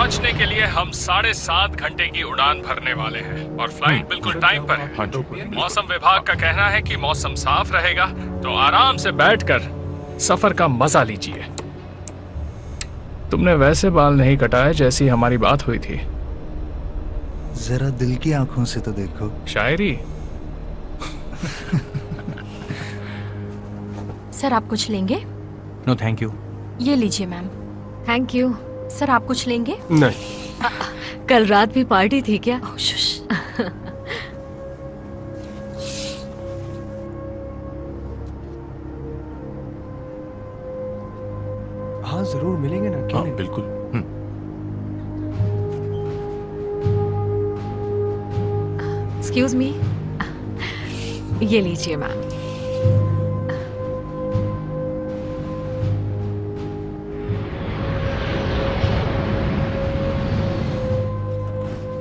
पहुंचने के लिए हम 7.5 घंटे की उड़ान भरने वाले हैं और फ्लाइट बिल्कुल टाइम पर है। मौसम विभाग का कहना है कि मौसम साफ रहेगा, तो आराम से बैठकर सफर का मजा लीजिए। तुमने वैसे बाल नहीं कटाए जैसी हमारी बात हुई थी। जरा दिल की आंखों से तो देखो। शायरी। सर आप कुछ लेंगे? No thank you. ये लीजिए मैम। Thank you. सर आप कुछ लेंगे? नहीं। कल रात भी पार्टी थी क्या? हाँ जरूर मिलेंगे ना, क्यों नहीं? बिल्कुल। एक्सक्यूज मी, ये लीजिए मैम।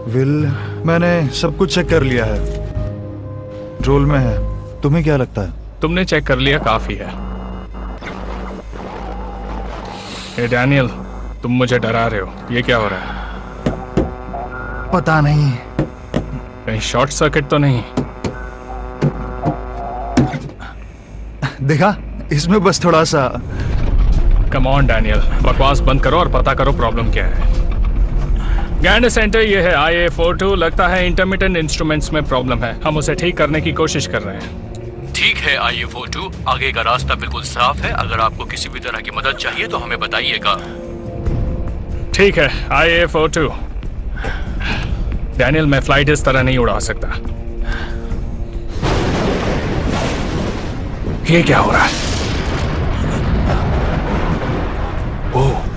विल, मैंने सब कुछ चेक कर लिया है, रोल में है। तुम्हें क्या लगता है? तुमने चेक कर लिया, काफी है। ए डैनियल, तुम मुझे डरा रहे हो, ये क्या हो रहा है? पता नहीं, कहीं शॉर्ट सर्किट तो नहीं? देखा, इसमें बस थोड़ा सा। कम ऑन डैनियल, बकवास बंद करो और पता करो प्रॉब्लम क्या है। गैंड सेंटर, ये है IA42। लगता है इंटरमिटेंट इंस्ट्रूमेंट्स में प्रॉब्लम है। हम उसे ठीक करने की कोशिश कर रहे हैं। ठीक है IA42, आगे का रास्ता बिल्कुल साफ है। अगर आपको किसी भी तरह की मदद चाहिए तो हमें बताइएगा। ठीक है IA42। डैनियल, मैं फ्लाइट इस तरह नहीं उड़ा सकता। ये क्या हो रहा है? ओह,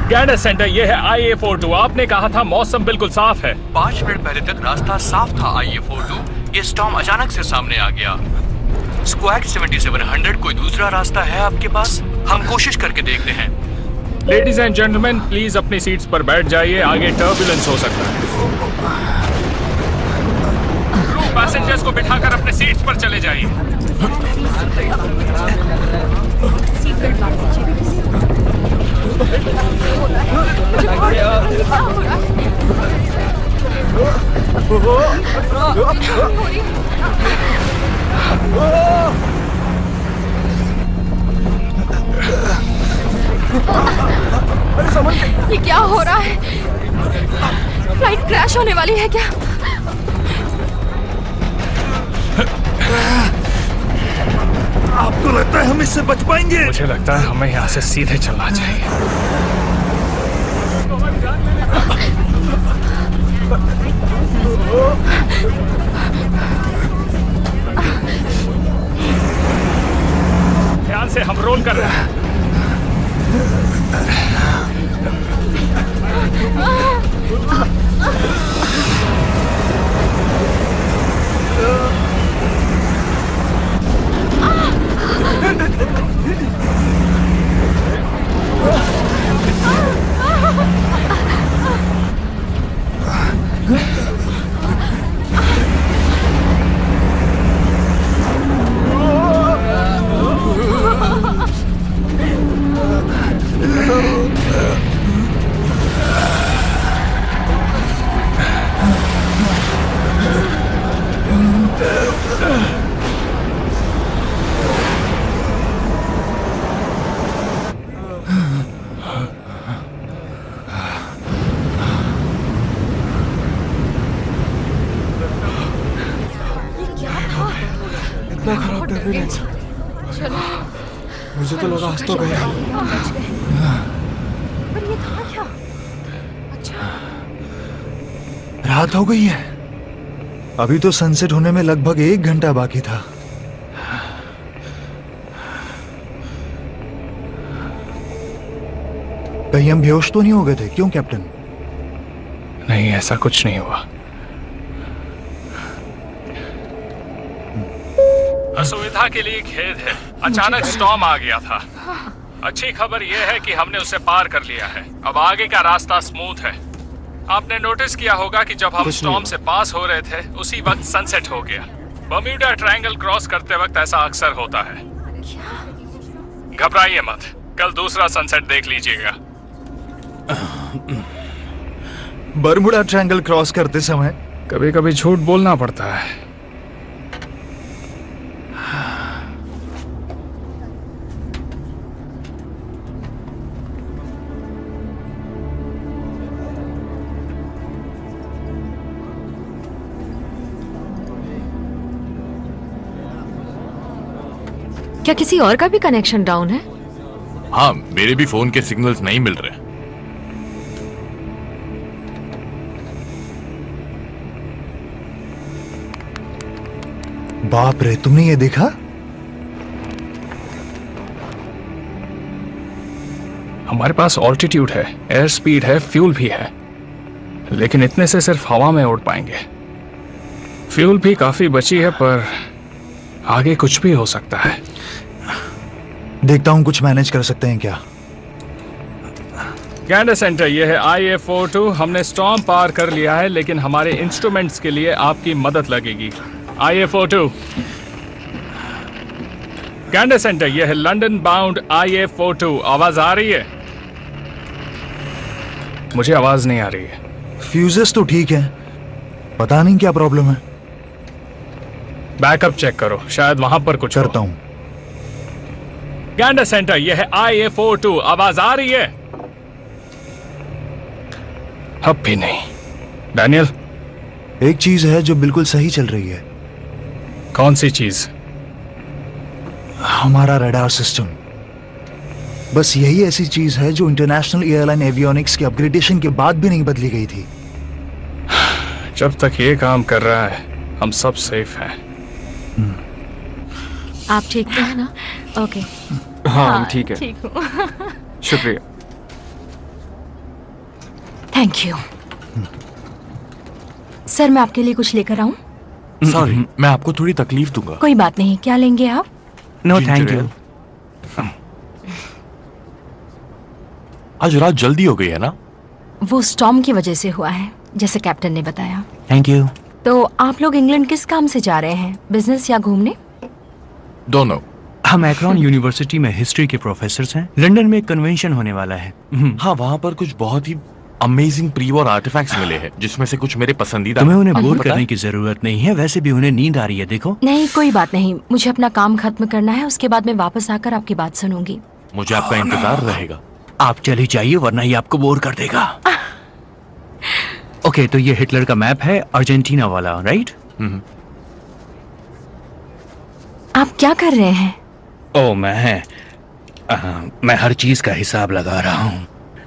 गैंड सेंटर, ये है IA42। आपने कहा था मौसम बिल्कुल साफ है। 5 मिनट पहले तक रास्ता साफ था IA42। ये स्टॉर्म अचानक से सामने आ गया। स्क्वाड 7700, कोई दूसरा रास्ता है आपके पास? हम कोशिश करके देखते हैं। लेडीज एंड जेंटलमैन, प्लीज अपनी सीट्स पर बैठ जाइए, आगे टर्बुलेंस हो सकता है। क्रू पैसेंजर्स को बिठाकर अपने सीट्स पर चले जाइए। सीट बेल्ट बांध लीजिए। ये क्या हो रहा है? फ्लाइट क्रैश होने वाली है क्या? आपको लगता है हम इससे बच पाएंगे? मुझे लगता है हमें यहाँ से सीधे चलना चाहिए। ध्यान से, हम रोल कर रहे हैं। इतना खराब टर्बुलेंस, मुझे तो लगा आज तो गए। पर ये था क्या? अच्छा, रात हो गई है। अभी तो सनसेट होने में लगभग 1 घंटा बाकी था। कहीं हम बेहोश तो नहीं हो गए थे? क्यों कैप्टन? नहीं, ऐसा कुछ नहीं हुआ। असुविधा के लिए खेद है, अचानक स्टॉर्म आ गया था। अच्छी खबर यह है कि हमने उसे पार कर लिया है। अब आगे का रास्ता स्मूथ है। आपने नोटिस किया होगा कि जब हम स्टॉर्म से पास हो रहे थे उसी वक्त सनसेट हो गया। बर्म्यूडा ट्रायंगल क्रॉस करते वक्त ऐसा अक्सर होता है। घबराइए मत, कल दूसरा सनसेट देख लीजिएगा। बर्मुडा ट्रायंगल क्रॉस करते समय कभी कभी झूठ बोलना पड़ता है। क्या किसी और का भी कनेक्शन डाउन है? हाँ, मेरे भी फोन के सिग्नल्स नहीं मिल रहे। बाप रे, तुमने ये देखा? हमारे पास ऑल्टीट्यूड है, एयर स्पीड है, फ्यूल भी है, लेकिन इतने से सिर्फ हवा में उड़ पाएंगे। फ्यूल भी काफी बची है, पर आगे कुछ भी हो सकता है। देखता हूं कुछ मैनेज कर सकते हैं क्या। गैंडर सेंटर, यह है IA42। हमने स्टॉर्म पार कर लिया है, लेकिन हमारे इंस्ट्रूमेंट्स के लिए आपकी मदद लगेगी। IA42। गैंडर सेंटर, यह है लंदन बाउंड IA42। आवाज आ रही है? मुझे आवाज नहीं आ रही है। फ्यूजेस तो ठीक है, पता नहीं क्या प्रॉब्लम है। बैकअप चेक करो, शायद वहां पर कुछ करता हूं। गैंडर सेंटर, यह है IA42। आवाज आ रही है? अब भी नहीं। डैनियल, एक चीज है जो बिल्कुल सही चल रही है। कौन सी चीज? हमारा रडार सिस्टम। बस यही ऐसी चीज है जो इंटरनेशनल एयरलाइन एवियोनिक्स के अपग्रेडेशन के बाद भी नहीं बदली गई थी। जब तक ये काम कर रहा है, हम सब सेफ हैं। आप ठीक तो है ना? ओके। हाँ, ठीक है। ठीक हूँ। शुक्रिया। Thank you. सर, मैं आपके लिए कुछ लेकर आऊं? सॉरी, मैं आपको थोड़ी तकलीफ दूंगा। कोई बात नहीं, क्या लेंगे आप? No thank you. आज रात जल्दी हो गई है ना? वो स्टॉर्म की वजह से हुआ है, जैसे कैप्टन ने बताया। Thank you. तो आप लोग इंग्लैंड किस काम से जा रहे हैं, बिजनेस या घूमने? दोनों। हम एक्रोन यूनिवर्सिटी में हिस्ट्री के प्रोफेसर हैं। लंदन में एक कन्वेंशन होने वाला है। हाँ, वहाँ पर कुछ बहुत ही अमेजिंग प्री वॉर आर्टिफैक्ट्स मिले हैं, जिसमें से कुछ मेरे पसंदीदा। तुम्हें उन्हें बोर पता करने है? की जरूरत नहीं है, वैसे भी उन्हें नींद आ रही है। देखो। नहीं, कोई बात नहीं, मुझे अपना काम खत्म करना है, उसके बाद मैं वापस आकर आपकी बात सुनूंगी। मुझे आपका इंतजार रहेगा। आप चली जाइए, वरना ये आपको बोर कर देगा। ओके, तो ये हिटलर का मैप है, अर्जेंटीना वाला, राइट? आप क्या कर रहे हैं? ओ, मैं हर चीज का हिसाब लगा रहा हूँ।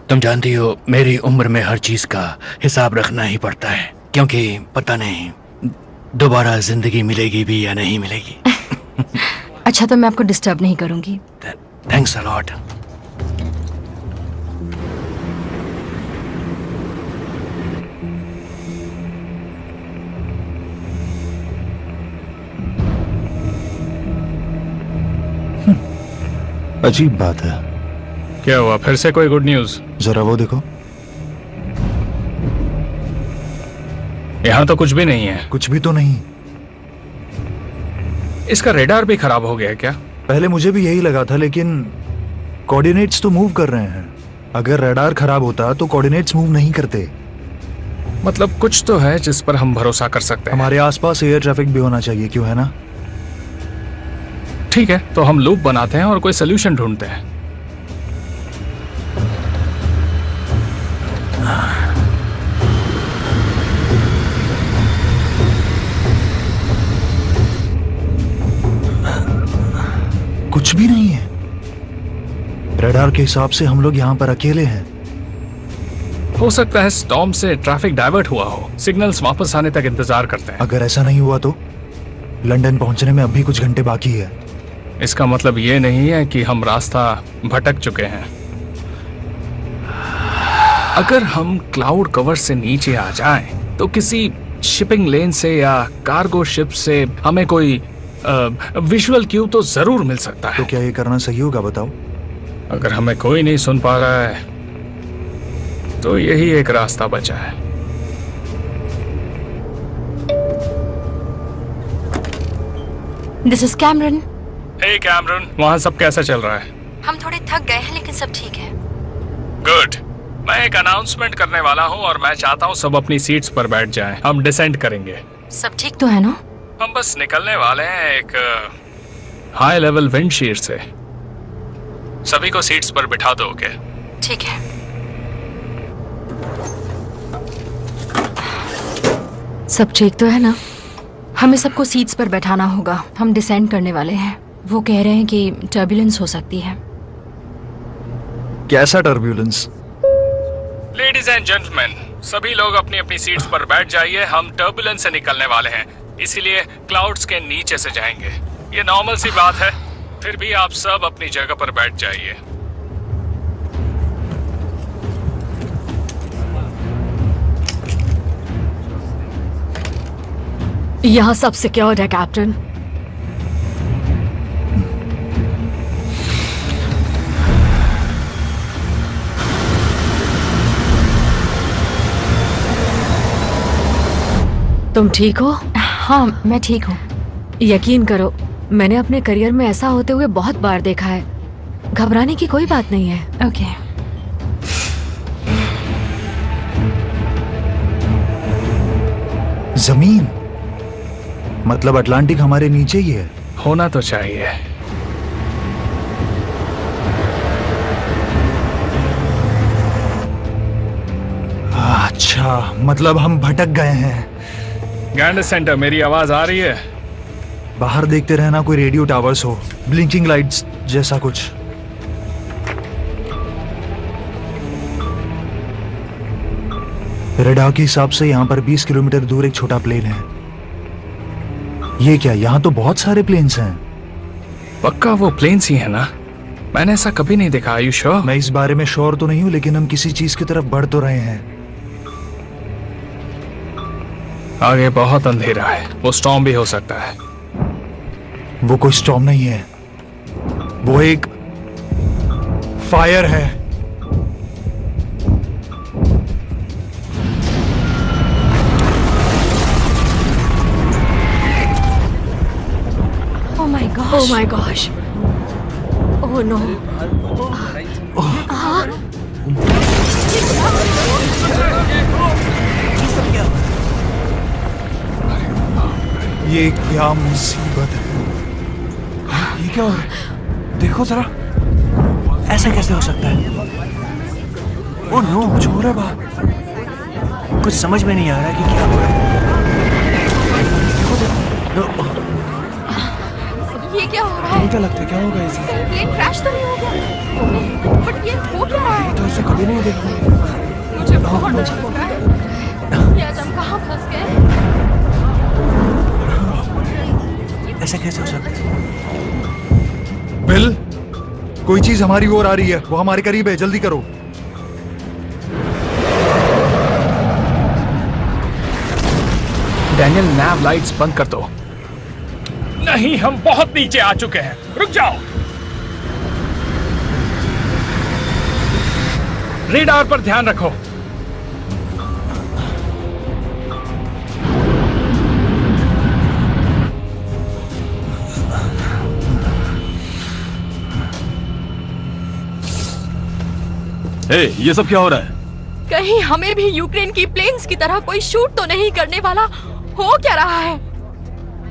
तुम जानती हो, मेरी उम्र में हर चीज का हिसाब रखना ही पड़ता है, क्योंकि पता नहीं दोबारा जिंदगी मिलेगी भी या नहीं मिलेगी। अच्छा, तो मैं आपको डिस्टर्ब नहीं करूंगी। Thanks a lot. अजीब बात है। क्या हुआ, फिर से कोई गुड न्यूज? जरा वो देखो। यहाँ तो कुछ भी नहीं है। कुछ भी तो नहीं। इसका रेडार भी खराब हो गया है क्या? पहले मुझे भी यही लगा था, लेकिन कोऑर्डिनेट्स तो मूव कर रहे हैं। अगर रडार खराब होता तो कोऑर्डिनेट्स मूव नहीं करते। मतलब कुछ तो है जिस पर हम भरोसा कर सकते हैं। हमारे आसपास एयर ट्रैफिक भी होना चाहिए, क्यों, है ना? ठीक है, तो हम लूप बनाते हैं और कोई सोल्यूशन ढूंढते हैं। कुछ भी नहीं है। रडार के हिसाब से हम लोग यहाँ पर अकेले हैं। हो सकता है स्टॉर्म से ट्रैफिक डाइवर्ट हुआ हो। सिग्नल्स वापस आने तक इंतजार करते हैं। अगर ऐसा नहीं हुआ तो लंदन पहुंचने में अब भी कुछ घंटे बाकी है। इसका मतलब ये नहीं है कि हम रास्ता भटक चुके हैं। अगर हम क्लाउड कवर से नीचे आ जाएं, तो किसी शिपिंग लेन से या कार्गो शिप से हमें कोई विजुअल क्यू तो जरूर मिल सकता है। तो क्या ये करना सही होगा, बताओ? अगर हमें कोई नहीं सुन पा रहा है, तो यही एक रास्ता बचा है। This is Cameron. Hey Cameron, वहाँ सब कैसा चल रहा है? हम थोड़े थक गए हैं लेकिन सब ठीक है। गुड। मैं एक अनाउंसमेंट करने वाला हूँ और मैं चाहता हूँ सब अपनी सीट्स पर बैठ जाएं। हम डिसेंड करेंगे। सब ठीक तो है ना? हम बस निकलने वाले हैं एक हाई लेवल विंड शीर से। सभी को सीट्स पर बिठा दो। ओके? ठीक है। सब ठीक तो है ना? हमें सबको सीट्स पर बैठाना होगा। हम डिसेंड करने वाले हैं। वो कह रहे हैं कि टर्बुलेंस हो सकती है। कैसा टर्बुलेंस? लेडीज एंड जेंटलमैन, सभी लोग अपनी अपनी सीट्स पर बैठ जाइए। हम टर्बुलेंस से निकलने वाले हैं, इसीलिए क्लाउड्स के नीचे से जाएंगे। ये नॉर्मल सी बात है, फिर भी आप सब अपनी जगह पर बैठ जाइए। यहाँ सब सिक्योर्ड है कैप्टन। तुम ठीक हो? हाँ, मैं ठीक हूँ। यकीन करो, मैंने अपने करियर में ऐसा होते हुए बहुत बार देखा है। घबराने की कोई बात नहीं है। ओके। जमीन मतलब अटलांटिक हमारे नीचे ही है। होना तो चाहिए। अच्छा, मतलब हम भटक गए हैं। गैंडस सेंटर, मेरी आवाज आ रही है? बाहर देखते रहना, कोई रेडियो टावर्स हो, ब्लिंकिंग लाइट्स जैसा कुछ। रडार के हिसाब से यहाँ पर 20 किलोमीटर दूर एक छोटा प्लेन है। ये क्या, यहाँ तो बहुत सारे प्लेन्स हैं। पक्का वो प्लेन्स ही है ना? मैंने ऐसा कभी नहीं देखा। आयु श्योर? मैं इस बारे में श्योर तो नहीं हूँ, लेकिन हम किसी चीज की तरफ बढ़ तो रहे हैं। आगे बहुत अंधेरा है, वो स्टॉर्म भी हो सकता है। वो कोई स्टॉर्म नहीं है, वो एक फायर है। Oh my gosh. Oh my gosh. Oh no. ये क्या मुसीबत है? ये क्या हो रहा है? देखो जरा, ऐसा कैसे हो सकता है? ओह नो, कुछ हो रहा है बाहर। कुछ समझ में नहीं आ रहा है कि क्या हो रहा है। ये क्या हो रहा है? क्या लगता है, क्या होगा इसे? प्लेन क्रैश तो नहीं हो गया? बट ये हो क्या रहा है? तो ऐसे कभी नहीं देखा। मुझे बहुत डर लग रहा है। ये आज हम कहाँ फंस गए? ऐसा कैसे हो सकता है? बिल, कोई चीज हमारी ओर आ रही है, वो हमारे करीब है, जल्दी करो। डैनियल, नैव लाइट्स बंद कर दो। नहीं, हम बहुत नीचे आ चुके हैं, रुक जाओ। रेडार पर ध्यान रखो। ये सब क्या हो रहा है? कहीं हमें भी यूक्रेन की प्लेन्स की तरह कोई शूट तो नहीं करने वाला? हो क्या रहा है?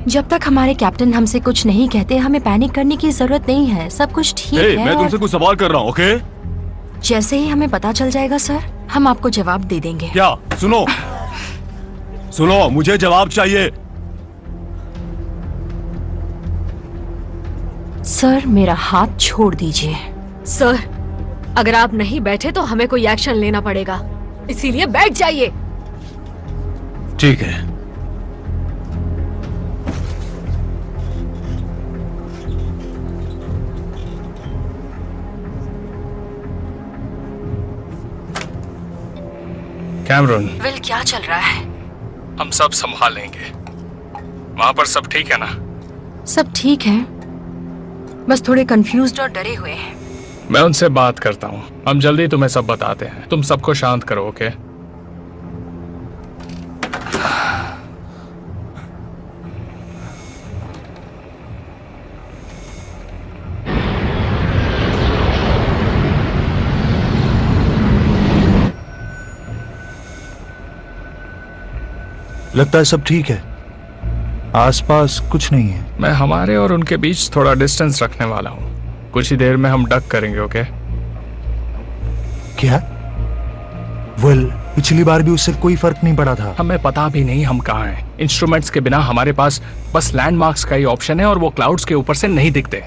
जब तक हमारे कैप्टन हमसे कुछ नहीं कहते, हमें पैनिक करने की जरूरत नहीं है। सब कुछ ठीक है। मैं तुमसे कुछ सवाल कर रहा हूँ, ओके? जैसे ही हमें पता चल जाएगा सर, हम आपको जवाब दे देंगे। क्या? सुनो सुनो, मुझे जवाब चाहिए। सर, मेरा हाथ छोड़ दीजिए। सर, अगर आप नहीं बैठे तो हमें कोई एक्शन लेना पड़ेगा, इसीलिए बैठ जाइए। ठीक है। कैमरन, विल, क्या चल रहा है? हम सब संभाल लेंगे। वहां पर सब ठीक है ना? सब ठीक है, बस थोड़े कंफ्यूज्ड और डरे हुए हैं। मैं उनसे बात करता हूँ, हम जल्दी तुम्हें सब बताते हैं। तुम सबको शांत करो, ओके? लगता है सब ठीक है, आसपास कुछ नहीं है। मैं हमारे और उनके बीच थोड़ा डिस्टेंस रखने वाला हूँ। कुछ ही देर में हम डक करेंगे, ओके? क्या? वेल, पिछली बार भी उससे कोई फर्क नहीं पड़ा था। हमें पता भी नहीं हम कहाँ हैं। इंस्ट्रूमेंट्स के बिना हमारे पास बस लैंडमार्क्स का ही ऑप्शन है और वो क्लाउड्स के ऊपर से नहीं दिखते।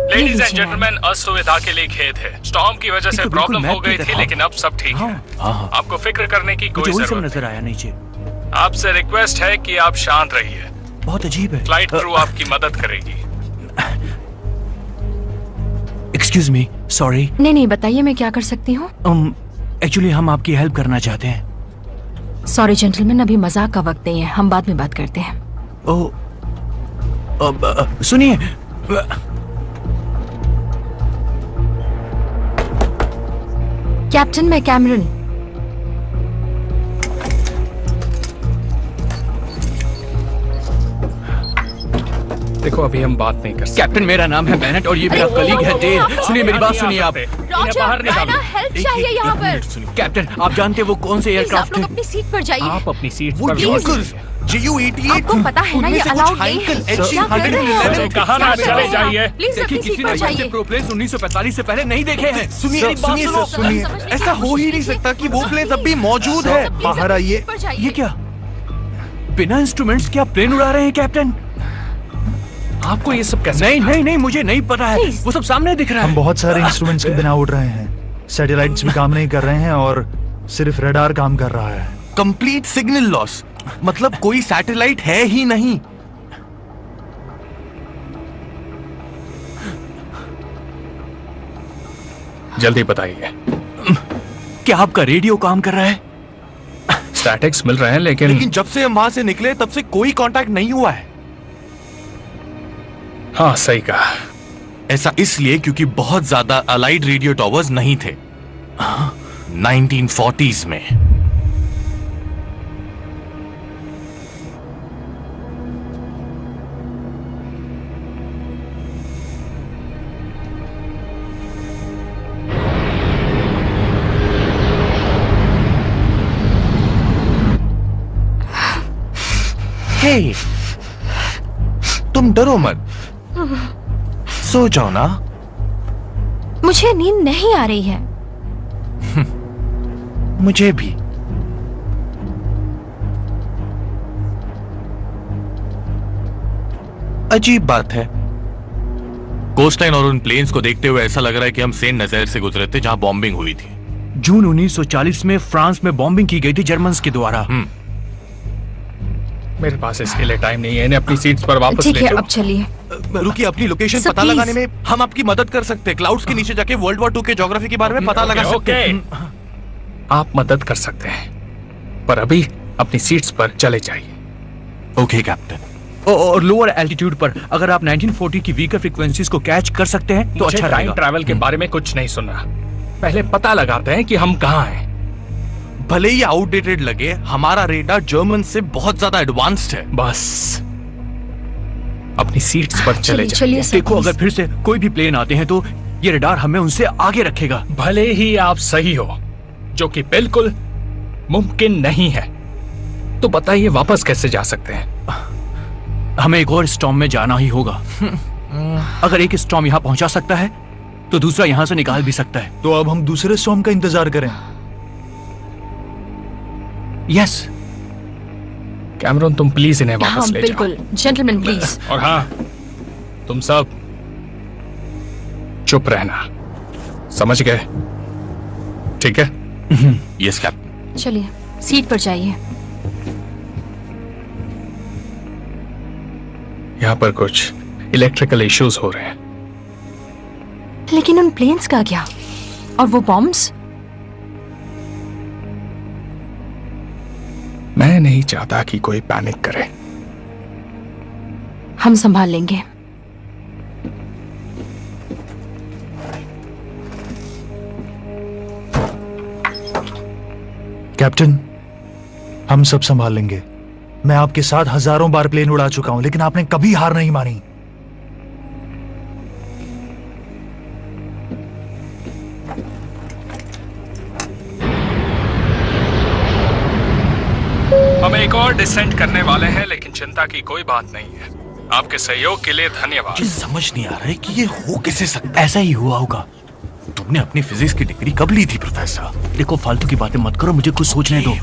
लेडीज एंड जेंटलमैन, असुविधा के लिए खेद है। स्टॉर्म की वजह से प्रॉब्लम हो गई थी, लेकिन अब सब ठीक है। आपको फिक्र करने की कोई जरूरत नजर आया नीचे। आपसे रिक्वेस्ट है कि आप शांत रहिए। बहुत अजीब है। फ्लाइट क्रू आपकी मदद करेगी। Excuse me, sorry. नहीं, बताइए मैं क्या कर सकती हूँ। एक्चुअली हम आपकी हेल्प करना चाहते हैं। सॉरी जेंटलमैन, अभी मजाक का वक्त नहीं है, हम बाद में बात करते हैं। सुनिए, कैप्टन, मैं कैमरन। देखो, अभी हम बात नहीं कर सकते। कैप्टन, मेरा नाम है बेनेट और ये मेरा कलीग है डेल। सुनिए मेरी बात, सुनिए आप। रॉजर, हेल्प चाहिए यहाँ पर। कैप्टन, आप जानते हैं वो कौन से एयरक्राफ्ट आप लोग अपनी सीट पर जाइए। आप अपनी सीट वो पर JU-88 आपको पता है ना ये अलाउड नहीं है। क्या कर रहे हैं? कहा ना चले जाइए। प्लीज अपनी सीट पर जाइए। प्रोप्लेन्स 1945 से पहले नहीं देखे हैं। सुनिए, सुनिए, ऐसा हो ही नहीं सकता कि वो प्लेन अब भी मौजूद है। बाहर आइए। ये क्या, बिना इंस्ट्रूमेंट्स क्या प्लेन उड़ा रहे हैं कैप्टन? आपको ये सब कैसे? नहीं, मुझे नहीं पता है। वो सब सामने दिख रहा है। हम बहुत सारे इंस्ट्रूमेंट्स के बिना उड़ रहे हैं। सैटेलाइट्स भी काम नहीं कर रहे हैं और सिर्फ रडार काम कर रहा है। कंप्लीट सिग्नल लॉस, मतलब कोई सैटेलाइट है ही नहीं। जल्दी बताइए। क्या आपका रेडियो काम कर रहा है? स्टैटिक्स मिल रहे हैं, लेकिन जब से हम वहां से निकले तब से कोई कांटेक्ट नहीं हुआ है। हाँ, सही कहा। ऐसा इसलिए क्योंकि बहुत ज्यादा अलाइड रेडियो टॉवर्स नहीं थे 1940s में। हे, तुम डरो मत, सो जाओ ना। मुझे नींद नहीं आ रही है। मुझे भी। अजीब बात है, कोस्टलाइन और उन प्लेन्स को देखते हुए ऐसा लग रहा है कि हम सेंट नज़ीर से गुजरे थे जहां बॉम्बिंग हुई थी। जून 1940 में फ्रांस में बॉम्बिंग की गई थी जर्मन्स के द्वारा। मेरे पास इसके लिए टाइम नहीं है। इन्हें अपनी सीट्स पर वापस ठीक ले है, जाओ। अब चलिए। रुकिए, अपनी लोकेशन सर, पता प्लीज। लगाने में हम आपकी मदद कर सकते हैं। क्लाउड्स के नीचे जाके वर्ल्ड वॉर 2 के ज्योग्राफी के बारे में पता लगा सकते हैं। आप मदद कर सकते हैं, पर अभी अपनी सीट्स पर चले जाइए। Okay captain. और लोअर एल्टीट्यूड पर अगर आप 1940 की वीकर फ्रीक्वेंसीज को कैच कर सकते हैं तो मुझे अच्छा टाइम रहेगा। ट्रैवल के बारे में कुछ नहीं सुनना। पहले पता लगाते हैं कि हम कहाँ हैं। भले ही आउटडेटेड लगे, हमारा रेडार जर्मन से बहुत ज्यादा एडवांस्ड है। बस अपनी सीट्स पर चले जाइए। चलिए सर, देखो, प्लीज। अगर फिर से कोई भी प्लेन आते हैं तो ये रडार हमें उनसे आगे रखेगा। भले ही आप सही हो, जो कि बिल्कुल मुमकिन नहीं है, तो बताइए वापस कैसे जा सकते हैं? हमें एक और स्टॉर्म में जाना ही होगा। अगर एक स्टॉर्म यहाँ पहुंचा सकता है तो दूसरा यहाँ से निकाल भी सकता है। तो अब हम दूसरे स्टॉर्म का इंतजार करें। यस। कैमरन, तुम प्लीज इन्हें वापस हाँ ले जाओ। बिल्कुल, जेंटलमैन प्लीज। और हाँ, तुम सब चुप रहना, समझ गए? ठीक है? Yes captain. चलिए, सीट पर जाइए। यहाँ पर कुछ इलेक्ट्रिकल इश्यूज हो रहे हैं। लेकिन उन प्लेन्स का क्या? और वो बॉम्ब्स? मैं नहीं चाहता कि कोई पैनिक करे। हम संभाल लेंगे। कैप्टन, हम सब संभाल लेंगे। मैं आपके साथ हजारों बार प्लेन उड़ा चुका हूं, लेकिन आपने कभी हार नहीं मानी। डिसेंट करने वाले हैं, लेकिन चिंता की कोई बात नहीं है। आपके सहयोग के लिए धन्यवाद। मुझे समझ नहीं आ रहा है कि ये हो कैसे सकता है। ऐसा ही हुआ होगा। तुमने अपनी फिजिक्स की डिग्री कब ली थी प्रोफेसर? देखो फालतू की बातें मत करो, मुझे कुछ सोचने दो।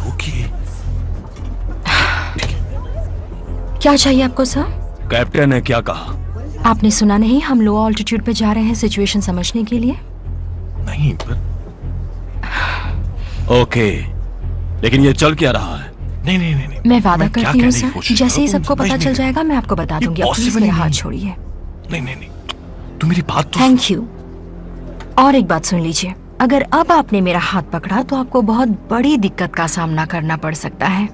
क्या चाहिए आपको सर? कैप्टन ने क्या कहा? आपने सुना नहीं, हम लो ऑल्टीट्यूड पे जा रहे हैं सिचुएशन समझने के लिए। नहीं पर... ओके, लेकिन ये चल क्या रहा है? नहीं। मैं वादा करती हूँ सर, जैसे ही सबको पता चल जाएगा मैं आपको बता दूंगी। प्लीज मेरा हाथ छोड़िए। नहीं, तू मेरी बात तो... थैंक यू। और एक बात सुन लीजिए, अगर अब आपने मेरा हाथ पकड़ा तो आपको बहुत बड़ी दिक्कत का सामना करना पड़ सकता है।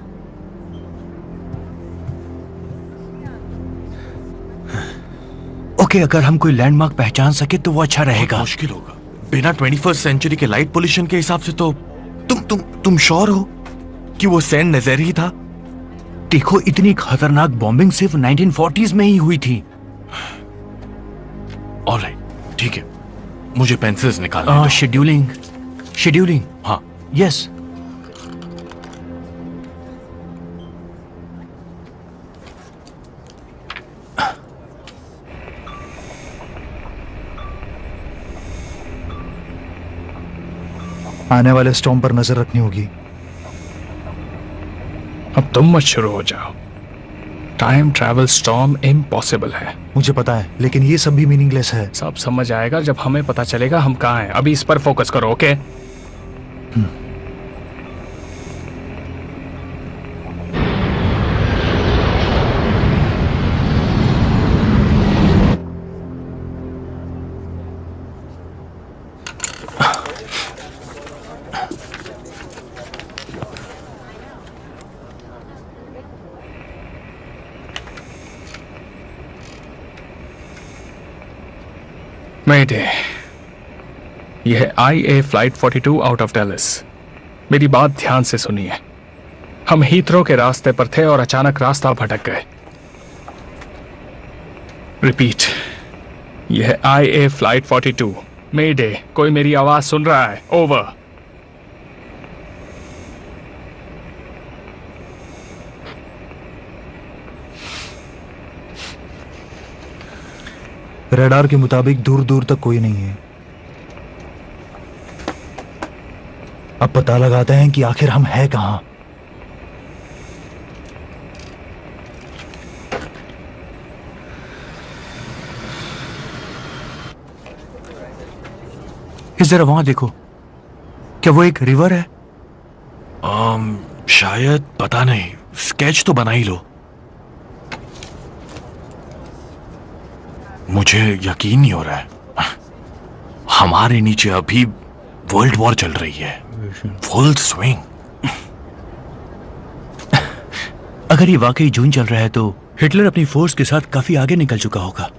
ओके, अगर हम कोई लैंडमार्क पहचान सके तो वो अच्छा रहेगा। मुश्किल होगा बिना 21st सेंचुरी के लाइट पोल्यूशन के हिसाब से। तो तुम श्योर हो कि वो सेंट नज़ेर ही था? देखो, इतनी खतरनाक बॉम्बिंग सिर्फ 1940s में ही हुई थी। ऑलराइट, ठीक है, मुझे पेंसिल्स निकालने दो। शेड्यूलिंग। हाँ, यस। आने वाले स्टॉर्म पर नजर रखनी होगी। अब तुम मत शुरू हो जाओ। टाइम ट्रैवल स्टॉर्म इम्पॉसिबल है। मुझे पता है, लेकिन ये सब भी मीनिंगलेस है। सब समझ आएगा जब हमें पता चलेगा हम कहाँ हैं। अभी इस पर फोकस करो, ओके? मेडे, यह है IA flight 42 out of Dallas. मेरी बात ध्यान से सुनिए। हम हीथ्रो के रास्ते पर थे और अचानक रास्ता भटक गए। रिपीट, यह है IA फ्लाइट 42। मेडे, कोई मेरी आवाज सुन रहा है? ओवर। रडार के मुताबिक दूर दूर तक कोई नहीं है। अब पता लगाते हैं कि आखिर हम हैं कहां। जरा वहां देखो, क्या वो एक रिवर है? शायद, पता नहीं। स्केच तो बना ही लो। मुझे यकीन नहीं हो रहा है। हमारे नीचे अभी वर्ल्ड वॉर चल रही है, फुल स्विंग। अगर ये वाकई जून चल रहा है तो हिटलर अपनी फोर्स के साथ काफी आगे निकल चुका होगा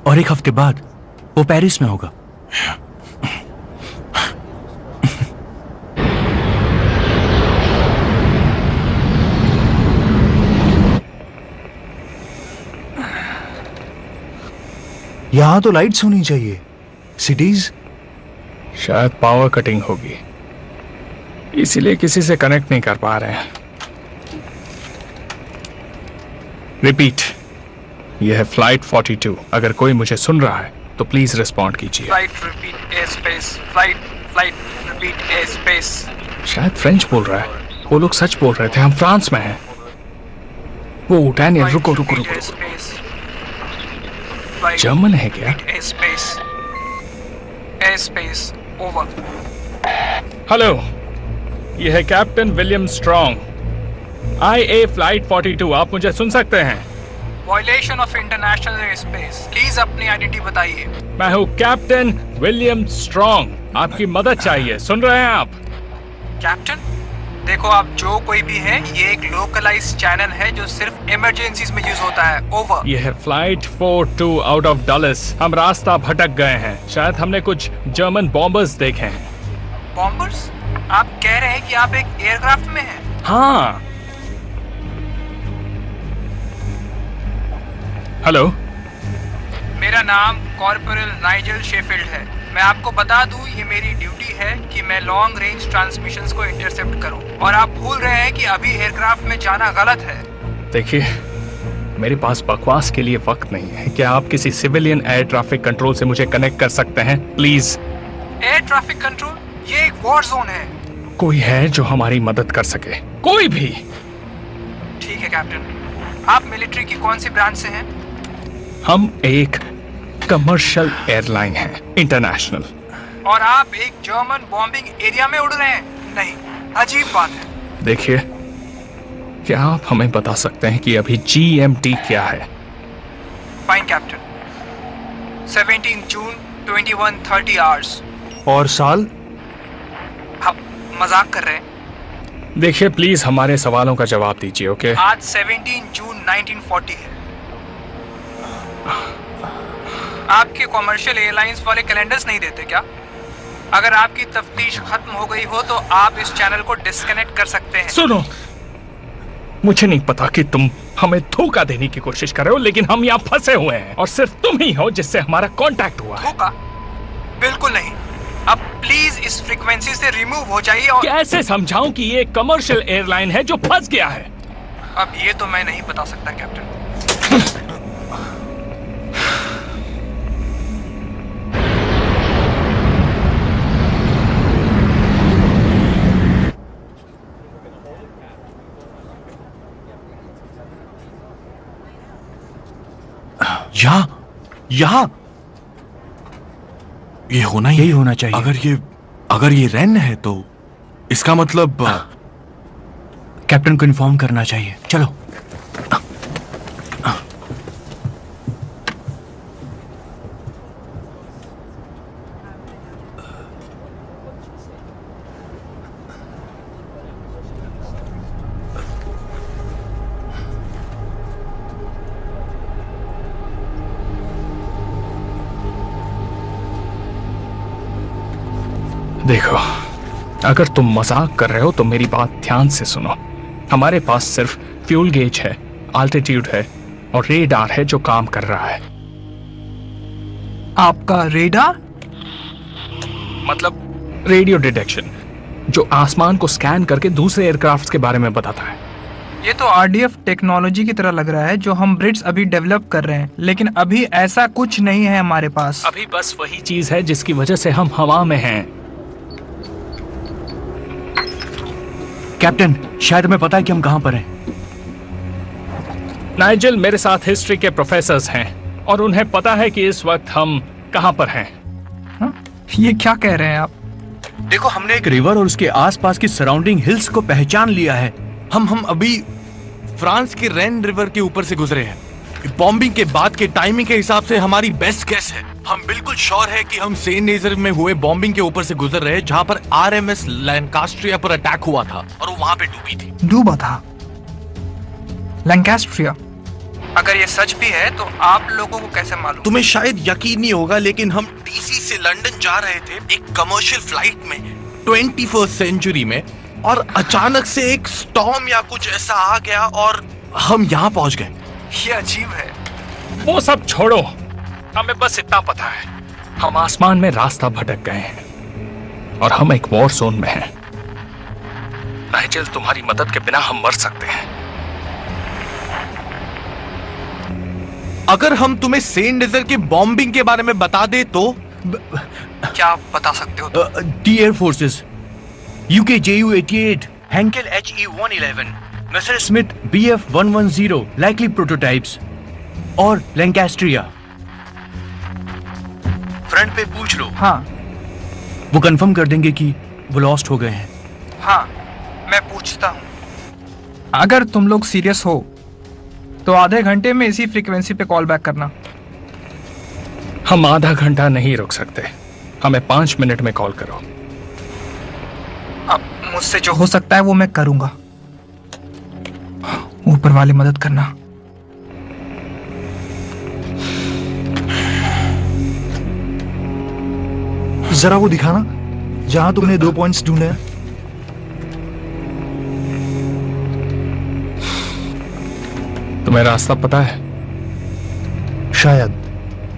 और एक हफ्ते बाद वो पेरिस में होगा। यहां तो लाइट्स होनी चाहिए। सिटीज? शायद पावर कटिंग होगी, इसीलिए किसी से कनेक्ट नहीं कर पा रहे हैं। रिपीट, यह है फ्लाइट 42। अगर कोई मुझे सुन रहा है तो प्लीज रिस्पॉन्ड कीजिए। Flight repeat air space. Flight repeat air space. शायद फ्रेंच बोल रहा है। वो लोग सच बोल रहे थे, हम फ्रांस में हैं। वो डैनियल, रुको। जर्मन है क्या? Air space over. हेलो, यह है captain William strong, IA flight 42। आप मुझे सुन सकते हैं? Violation of international air space. Please अपनी आइडेंटिटी बताइए। मैं हूँ कैप्टन विलियम स्ट्रॉन्ग। आपकी मदद चाहिए, सुन रहे हैं आप? कैप्टन, देखो आप जो कोई भी है, ये एक लोकलाइज्ड चैनल है जो सिर्फ इमरजेंसीज में यूज होता है। ओवर। यह है फ्लाइट 42 आउट ऑफ डलस। हम रास्ता भटक गए हैं। शायद हमने कुछ जर्मन बॉम्बर्स देखे हैं। बॉम्बर्स? आप कह रहे हैं कि आप एक एयरक्राफ्ट में हैं? हाँ। हेलो, मेरा नाम कॉर्पोरल नाइजल शेफील्ड है। मैं आपको बता दूं, ये मेरी ड्यूटी है कि मैं लॉन्ग रेंज ट्रांसमिशंस को इंटरसेप्ट करूं, और आप भूल रहे हैं कि अभी एयरक्राफ्ट में जाना गलत है। देखिए, मेरे पास बकवास के लिए वक्त नहीं है। क्या आप किसी सिविलियन एयर ट्रैफिक कंट्रोल से मुझे कनेक्ट कर सकते हैं प्लीज? Air traffic control? ये एक वॉर जोन है। कोई है जो हमारी मदद कर सके? कोई भी? ठीक है कैप्टन। आप मिलिट्री की कौन सी ब्रांच से हैं? हम एक कमर्शियल एयरलाइन है, इंटरनेशनल। और आप एक जर्मन बॉम्बिंग एरिया में उड़ रहे हैं? नहीं, अजीब बात है। देखिए, क्या आप हमें बता सकते हैं कि अभी GMT क्या है? Fine captain. 17 जून 21:30 आवर्स। और साल? आप मजाक कर रहे हैं? देखिए, प्लीज हमारे सवालों का जवाब दीजिए, ओके? आज 17 जून 1940 है। आपके कॉमर्शियल एयरलाइंस वाले कैलेंडर्स नहीं देते क्या? अगर आपकी तफ्तीश खत्म हो गई हो तो आप इस चैनल को डिस्कनेक्ट कर सकते हैं। सुनो, मुझे नहीं पता कि तुम हमें धोखा देने की कोशिश कर रहे हो, लेकिन हम यहाँ फंसे हुए हैं और सिर्फ तुम ही हो जिससे हमारा कांटेक्ट हुआ है। धोखा? बिल्कुल नहीं। अब प्लीज इस फ्रीक्वेंसी से रिमूव हो जाइए। और कैसे समझाऊं कि ये कमर्शियल एयरलाइन है जो फंस गया है? अब ये तो मैं नहीं बता सकता कैप्टन। यहाँ ये होना यही होना चाहिए। अगर ये रेन है तो इसका मतलब कैप्टन को इन्फॉर्म करना चाहिए। चलो। देखो, अगर तुम मजाक कर रहे हो तो मेरी बात ध्यान से सुनो। हमारे पास सिर्फ फ्यूल गेज है, आल्टीट्यूड है और रेडार है जो काम कर रहा है। आपका रेडार? मतलब रेडियो डिटेक्शन, जो आसमान को स्कैन करके दूसरे एयरक्राफ्ट के बारे में बताता है। ये तो RDF टेक्नोलॉजी की तरह लग रहा है जो हम ब्रिट्स अभी डेवलप कर रहे हैं, लेकिन अभी ऐसा कुछ नहीं है हमारे पास। अभी बस वही चीज है जिसकी वजह से हम हवा में हैं। कैप्टन, शायद हमें पता है कि हम कहां पर हैं। नाइजल मेरे साथ हिस्ट्री के प्रोफेसर्स हैं और उन्हें पता है कि इस वक्त हम कहां पर हैं। ये क्या कह रहे हैं आप? देखो, हमने एक रिवर और उसके आसपास की सराउंडिंग हिल्स को पहचान लिया है। हम अभी फ्रांस के रेन रिवर के ऊपर से गुजरे हैं। बॉम्बिंग के बाद के टाइमिंग के हिसाब से हमारी बेस्ट गेस है। हम बिल्कुल श्योर है कि हम सेंट नेजर में हुए बॉम्बिंग के ऊपर से गुजर रहे हैं, जहां पर RMS लैंकास्ट्रिया पर अटैक हुआ था और वो वहां पे डूबी थी। डूबा था लैंकास्ट्रिया? अगर ये सच भी है तो आप लोगों को कैसे मालूम? तुम्हें शायद यकीन नहीं होगा, लेकिन हम DC से लंदन जा रहे थे एक कमर्शियल फ्लाइट में 21st सेंचुरी में, और अचानक से एक स्टॉर्म या कुछ ऐसा आ गया और हम यहाँ पहुंच गए। ये अजीब है। वो सब छोड़ो, हमें बस इतना पता है, हम आसमान में रास्ता भटक गए हैं और हम एक वॉर जोन में हैं। नाइजल, तुम्हारी मदद के बिना हम मर सकते हैं। अगर हम तुम्हें सेंट नेजर के बॉम्बिंग के बारे में बता दे तो क्या आप बता सकते हो? दी air forces, UK JU-88, Hankel HE-111, mister Smith BF-110 likely prototypes और लैंकास्ट्रिया। फ्रंट पे पूछ लो। हाँ, वो कंफर्म कर देंगे कि वो लॉस्ट हो गए हैं। हाँ, मैं पूछता हूँ। अगर तुम लोग सीरियस हो तो आधे घंटे में इसी फ्रीक्वेंसी पे कॉल बैक करना। हम आधा घंटा नहीं रुक सकते, हमें 5 मिनट में कॉल करो। अब मुझसे जो हो सकता है वो मैं करूंगा। ऊपर वाले मदद करना। जरा वो दिखाना जहां तुमने 2 पॉइंट्स ढूंढे हैं। तुम्हें रास्ता पता है? शायद,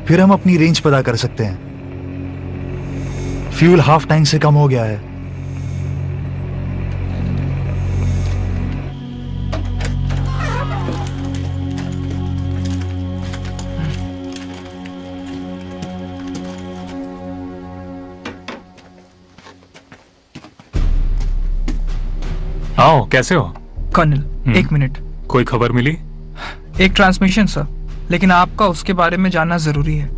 फिर हम अपनी रेंज पता कर सकते हैं। फ्यूल हाफ टैंक से कम हो गया है। आओ, कैसे हो? कर्नल, एक मिनट। कोई खबर मिली? एक ट्रांसमिशन सर, लेकिन आपका उसके बारे में जानना जरूरी है।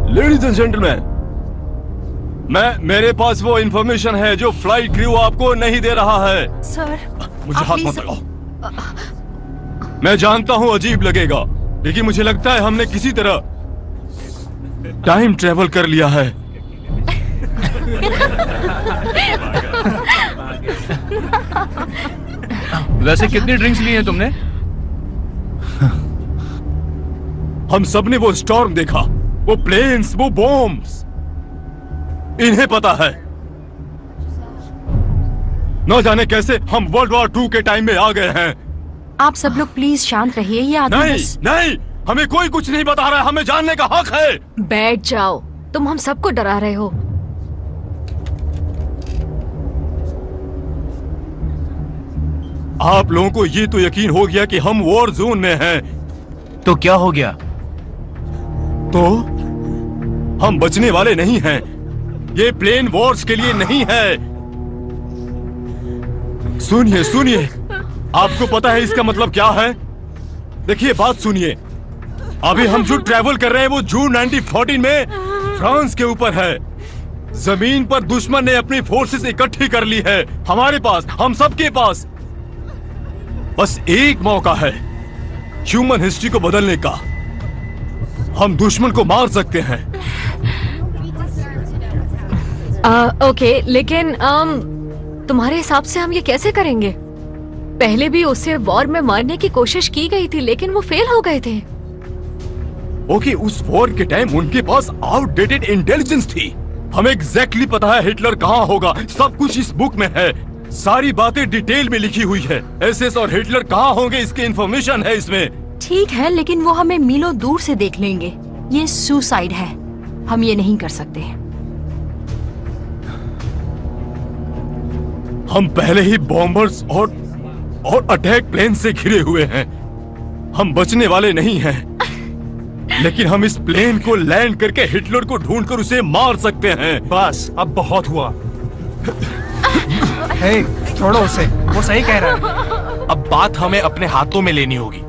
लेडीज एंड जेंटलमैन, मेरे पास वो इंफॉर्मेशन है जो फ्लाइट क्रू आपको नहीं दे रहा है। सर, मुझे हाथ मत लगाओ। मैं जानता हूं अजीब लगेगा, लेकिन मुझे लगता है हमने किसी तरह टाइम ट्रेवल कर लिया है। वैसे कितनी ड्रिंक्स ली हैं तुमने? हम सबने वो स्टॉर्म देखा, वो प्लेन्स, वो बॉम्ब्स, इन्हें पता है। न जाने कैसे हम वर्ल्ड वॉर 2 के टाइम में आ गए हैं। आप सब लोग प्लीज शांत रहिए। ये आदमी नहीं, बस... नहीं, हमें कोई कुछ नहीं बता रहा है, हमें जानने का हक है। बैठ जाओ, तुम हम सबको डरा रहे हो। आप लोगों को ये तो यकीन हो गया कि हम वॉर जोन में हैं। तो क्या हो गया? तो हम बचने वाले नहीं हैं। ये प्लेन वॉर्स के लिए नहीं है। सुनिए सुनिए, आपको पता है इसका मतलब क्या है? देखिए, बात सुनिए। अभी हम जो ट्रैवल कर रहे हैं वो जून 1914 में फ्रांस के ऊपर है। जमीन पर दुश्मन ने अपनी फोर्सेस इकट्ठी कर ली है। हमारे पास, हम सबके पास बस एक मौका है ह्यूमन हिस्ट्री को बदलने का। हम दुश्मन को मार सकते हैं। ओके, लेकिन तुम्हारे हिसाब से हम ये कैसे करेंगे? पहले भी उससे वॉर में मारने की कोशिश की गई थी, लेकिन वो फेल हो गए थे। ओके, उस वॉर के टाइम उनके पास आउटडेटेड इंटेलिजेंस थी। हमें एग्जैक्टली पता है हिटलर कहाँ होगा। सब कुछ इस बुक में है, सारी बातें डिटेल में लिखी हुई है। एसएस और हिटलर कहाँ होंगे इसकी इंफॉर्मेशन है इसमें। ठीक है, लेकिन वो हमें मीलों दूर से देख लेंगे। ये सुसाइड है, हम ये नहीं कर सकते। हम पहले ही बॉम्बर्स और अटैक प्लेन से घिरे हुए हैं। हम बचने वाले नहीं हैं। लेकिन हम इस प्लेन को लैंड करके हिटलर को ढूंढकर उसे मार सकते हैं। बस, अब बहुत हुआ। हे, छोड़ो उसे, वो सही कह रहा है। अब बात हमें अपने हाथों में लेनी होगी।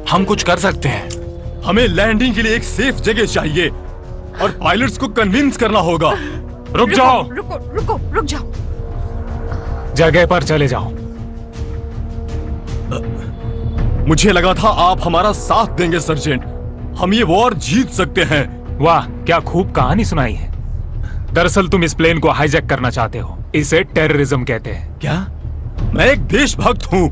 हम कुछ कर सकते हैं। हमें लैंडिंग के लिए एक सेफ जगह चाहिए और पायलट्स को कन्विंस करना होगा। रुक जाओ, रुक जाओ। जगह पर चले जाओ। मुझे लगा था आप हमारा साथ देंगे सर्जेंट। हम ये वॉर जीत सकते हैं। वाह, क्या खूब कहानी सुनाई है। दरअसल तुम इस प्लेन को हाईजैक करना चाहते हो। इसे टेररिज्म कहते हैं। क्या? मैं एक देशभक्त हूँ।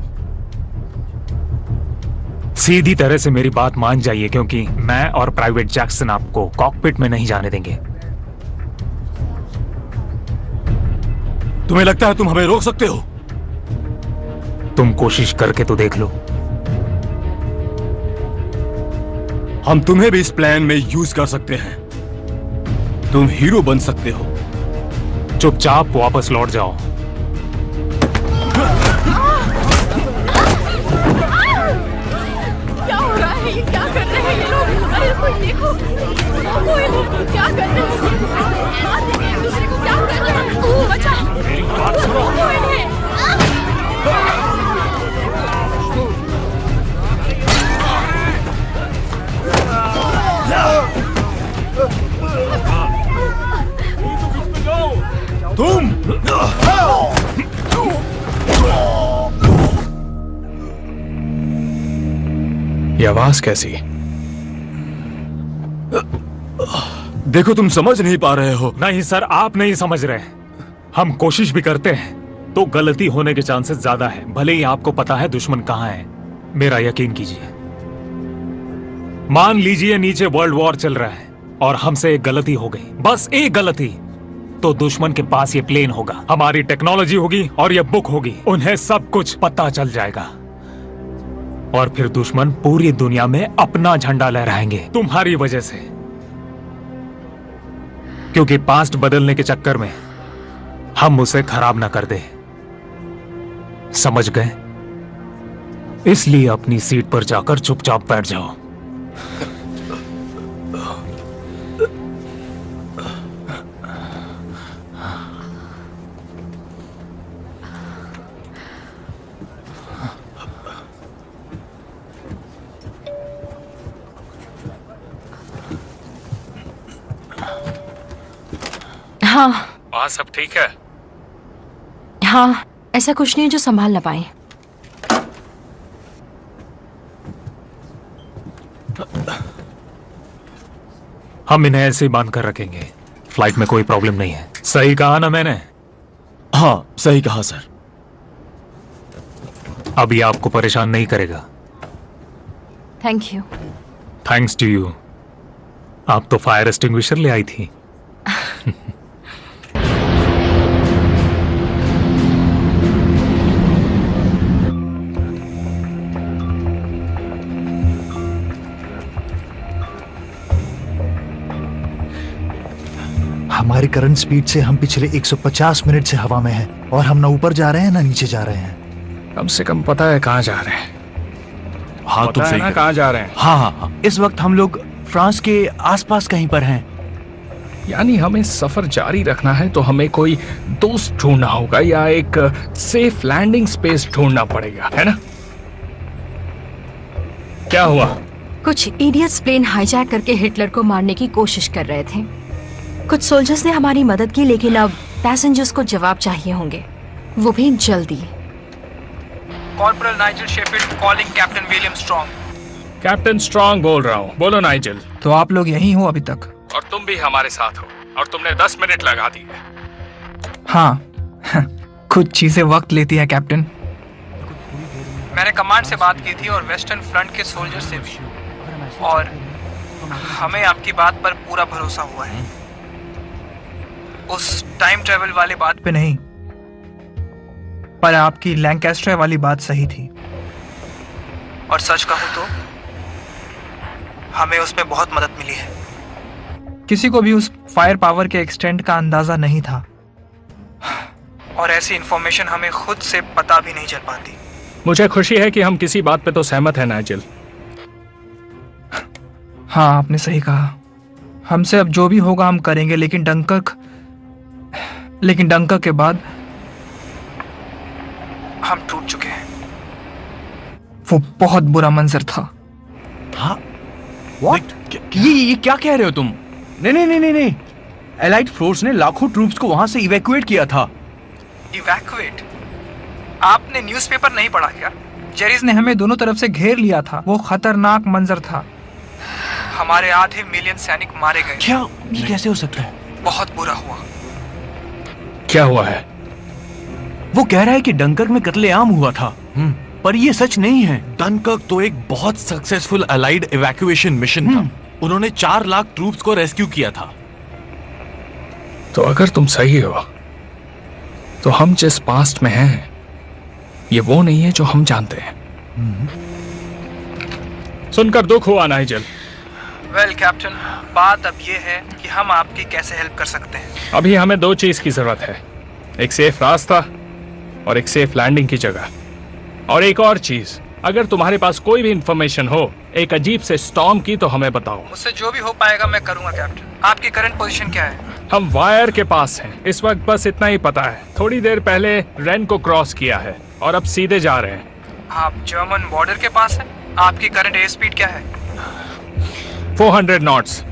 सीधी तरह से मेरी बात मान जाइए, क्योंकि मैं और प्राइवेट जैक्सन आपको कॉकपिट में नहीं जाने देंगे। तुम्हें लगता है तुम हमें रोक सकते हो? तुम कोशिश करके तो देख लो। हम तुम्हें भी इस प्लान में यूज कर सकते हैं। तुम हीरो बन सकते हो। चुपचाप वापस लौट जाओ। क्या हो रहा है? ये क्या कर रहे हैं ये लोग? अरे कोई देखो, कोई नहीं, क्या कर रहे हैं? मार देंगे एक दूसरे को, क्या कर रहे हैं? ओह, बचाओ, मेरी बात सुनो। कोई नहीं। तुम ये आवाज कैसी? देखो तुम समझ नहीं पा रहे हो। नहीं सर, आप नहीं समझ रहे। हम कोशिश भी करते हैं तो गलती होने के चांसेस ज्यादा है, भले ही आपको पता है दुश्मन कहां है। मेरा यकीन कीजिए। मान लीजिए नीचे वर्ल्ड वॉर चल रहा है और हमसे एक गलती हो गई, बस एक गलती, तो दुश्मन के पास ये प्लेन होगा, हमारी टेक्नोलॉजी होगी और ये बुक होगी, उन्हें सब कुछ पता चल जाएगा और फिर दुश्मन पूरी दुनिया में अपना झंडा लहराएंगे तुम्हारी वजह से। क्योंकि पास्ट बदलने के चक्कर में हम उसे खराब ना कर दे, समझ गए? इसलिए अपनी सीट पर जाकर चुपचाप बैठ जाओ। हाँ वहाँ सब ठीक है? हाँ, ऐसा कुछ नहीं है जो संभाल ना पाए। हम इन्हें ऐसे ही बांध कर रखेंगे, फ्लाइट में कोई प्रॉब्लम नहीं है। सही कहा ना मैंने? हाँ सही कहा सर। अभी आपको परेशान नहीं करेगा। Thank you. Thanks to you. आप तो फायर एक्सटिंग्विशर ले आई थी। हमारी करंट स्पीड से हम पिछले 150 मिनट से हवा में हैं और हम ना ऊपर जा रहे हैं ना नीचे जा रहे हैं। कम से कम पता है कहाँ जा रहे हैं। हाँ तुम सही कहाँ जा रहे हैं। हाँ हाँ हाँ, इस वक्त हम लोग फ्रांस के आसपास कहीं पर हैं। यानी हमें सफर जारी रखना है तो हमें कोई दोस्त ढूंढना होगा या एक सेफ लैंडिंग स्पेस ढूंढना पड़ेगा, है ना? क्या हुआ? कुछ इडियट्स प्लेन हाईजैक करके हिटलर को मारने की कोशिश कर रहे थे। कुछ सोल्जर्स ने हमारी मदद की, लेकिन अब पैसेंजर्स को जवाब चाहिए होंगे, वो भी जल्दी। Corporal Nigel Sheffield calling captain William strong. Captain strong बोल रहा हूँ। बोलो नाइजल। तो आप लोग यहीं हो अभी तक? और तुम भी हमारे साथ हो और तुमने 10 मिनट लगा दिए। हाँ कुछ चीजें वक्त लेती है कैप्टन। मैंने कमांड से बात की थी और वेस्टर्न फ्रंट के सोल्जर से भी, और हमें आपकी बात पर पूरा भरोसा हुआ है। उस टाइम ट्रेवल वाली बात पे नहीं, पर आपकी लैंकास्टर वाली बात सही थी। और सच कहूं तो हमें उसमें बहुत मदद मिली है। किसी को भी उस फायर पावर के एक्सटेंट का अंदाजा नहीं था और ऐसी इंफॉर्मेशन हमें खुद से पता भी नहीं चल पाती। मुझे खुशी है कि हम किसी बात पे तो सहमत है नाइजल। हाँ आपने सही कहा। हमसे अब जो भी होगा हम करेंगे, लेकिन डंकर्क के बाद हम टूट चुके हैं। वो बहुत बुरा मंजर था। हाँ ये क्या कह रहे हो तुम? नहीं, एलाइड फोर्स ने लाखों ट्रूप्स को वहां से इवैक्यूएट किया था। इवैक्यूएट? आपने न्यूज़पेपर नहीं पढ़ा क्या? जेरीज ने हमें दोनों तरफ से घेर लिया था। वो खतरनाक मंजर था। हमारे आधे मिलियन सैनिक मारे गए। क्या? ये कैसे हो सकता है? बहुत बुरा हुआ। क्या हुआ है? वो कह रहा है कि डंकर्क में कत्लेआम हुआ था, पर ये सच नहीं है। डनकर्क तो एक बहुत सक्सेसफुल अलाइड इवैक्यूएशन मिशन था। उन्होंने 4 लाख ट्रूप्स को रेस्क्यू किया था। तो अगर तुम सही हो तो हम जिस पास्ट में हैं ये वो नहीं है जो हम जानते हैं। सुनकर दुख हुआ नाइजल। वेल कैप्टन, बात अब ये है कि हम आपकी कैसे हेल्प कर सकते हैं। अभी हमें 2 चीज की जरूरत है, एक सेफ रास्ता और एक सेफ लैंडिंग की जगह। और एक और चीज, अगर तुम्हारे पास कोई भी इंफॉर्मेशन हो एक अजीब से स्टॉर्म की तो हमें बताओ। मुझसे जो भी हो पाएगा मैं करूंगा कैप्टन। आपकी करंट पोजीशन क्या है? हम वायर के पास हैं इस वक्त, बस इतना ही पता है। थोड़ी देर पहले रेन को क्रॉस किया है और अब सीधे जा रहे हैं। आप जर्मन बॉर्डर के पास हैं। आपकी करंट एयर स्पीड क्या है? 400 नॉट्स।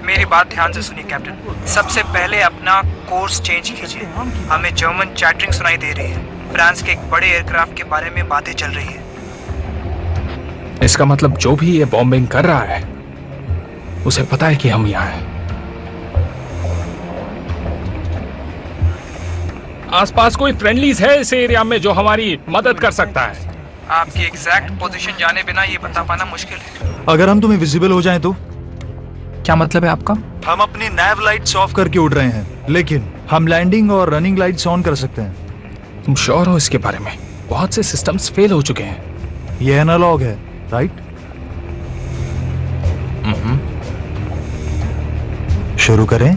मेरी बात ध्यान से सुनिए कैप्टन। सबसे पहले अपना कोर्स चेंज कीजिए। हमें जर्मन चैटरिंग सुनाई दे रही है। फ्रांस के एक बड़े एयरक्राफ्ट के बारे में बातें चल रही है। इसका मतलब जो भी ये बॉम्बिंग कर रहा है उसे पता है कि हम यहाँ हैं। आसपास कोई फ्रेंडलीज है इस एरिया में जो हमारी मदद कर सकता है? आपकी एग्जैक्ट पोजीशन जाने बिना ये बता पाना मुश्किल है। अगर हम तुम्हें विजिबल हो जाएं तो? क्या मतलब है आपका? हम अपनी नैव लाइट्स ऑफ करके उड़ रहे हैं, लेकिन हम लैंडिंग और रनिंग लाइट्स ऑन कर सकते हैं। तुम श्योर हो इसके बारे में? बहुत से सिस्टम्स फेल हो चुके हैं। ये एनालॉग है, राइट? शुरू करें?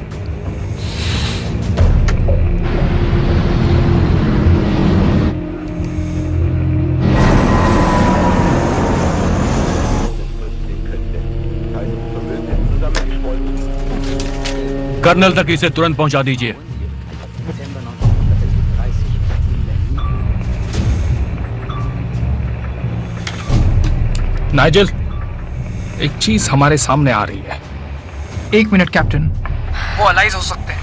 कर्नल तक इसे तुरंत पहुंचा दीजिए। नाइजल, एक चीज हमारे सामने आ रही है। 1 मिनट कैप्टन, वो अलाइज हो सकते हैं।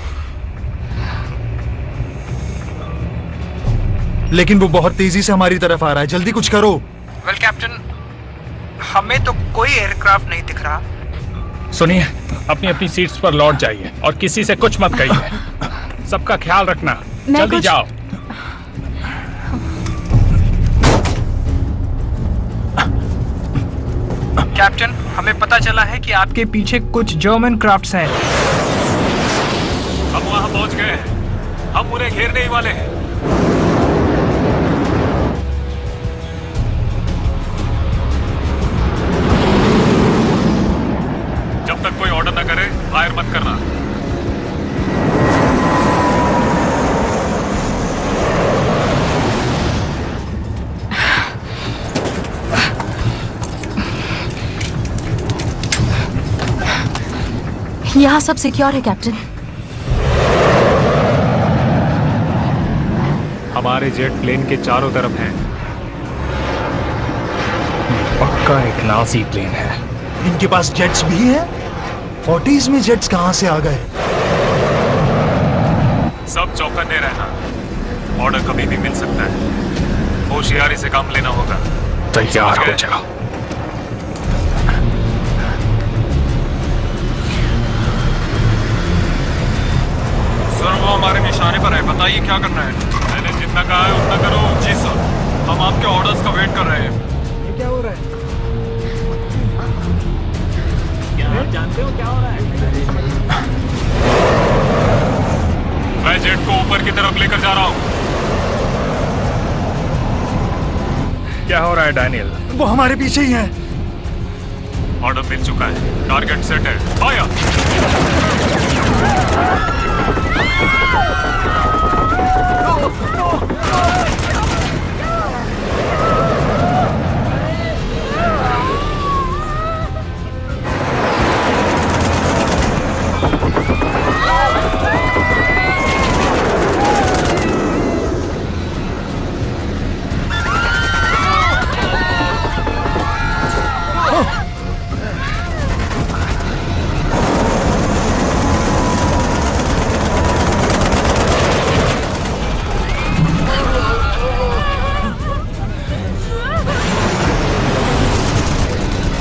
लेकिन वो बहुत तेजी से हमारी तरफ आ रहा है, जल्दी कुछ करो। वेल कैप्टन, हमें तो कोई एयरक्राफ्ट नहीं दिख रहा। सुनिए, अपनी अपनी सीट्स पर लौट जाइए और किसी से कुछ मत कहिए। सबका ख्याल रखना। जल्दी जाओ। कैप्टन, हमें पता चला है कि आपके पीछे कुछ जर्मन क्राफ्ट्स हैं। हम वहां पहुंच गए हैं। हम उन्हें घेरने ही वाले हैं। जब तक कोई ऑर्डर न करे फायर मत करना। यहाँ सब सिक्योर है कैप्टन। हमारे जेट प्लेन के चारों तरफ हैं। पक्का एक नाजी प्लेन है। इनके पास जेट्स भी हैं? 40s में जेट्स कहां से आ गए? सब चौकन्ने रहना। ऑर्डर कभी भी मिल सकता है। होशियारी से काम लेना होगा। तैयार हो जाओ। सर, वो हमारे निशाने पर है। बताइए क्या करना है? मैंने जितना कहा है उतना करो। जी सर, हम आपके ऑर्डर्स का वेट कर रहे हैं। ये क्या हो रहा है? आप जानते हो क्या हो रहा है? मैं जेट को ऊपर की तरफ लेकर जा रहा हूँ। क्या हो रहा है डैनियल? वो हमारे पीछे ही है। ऑर्डर मिल चुका है। टारगेट सेट है। फायर!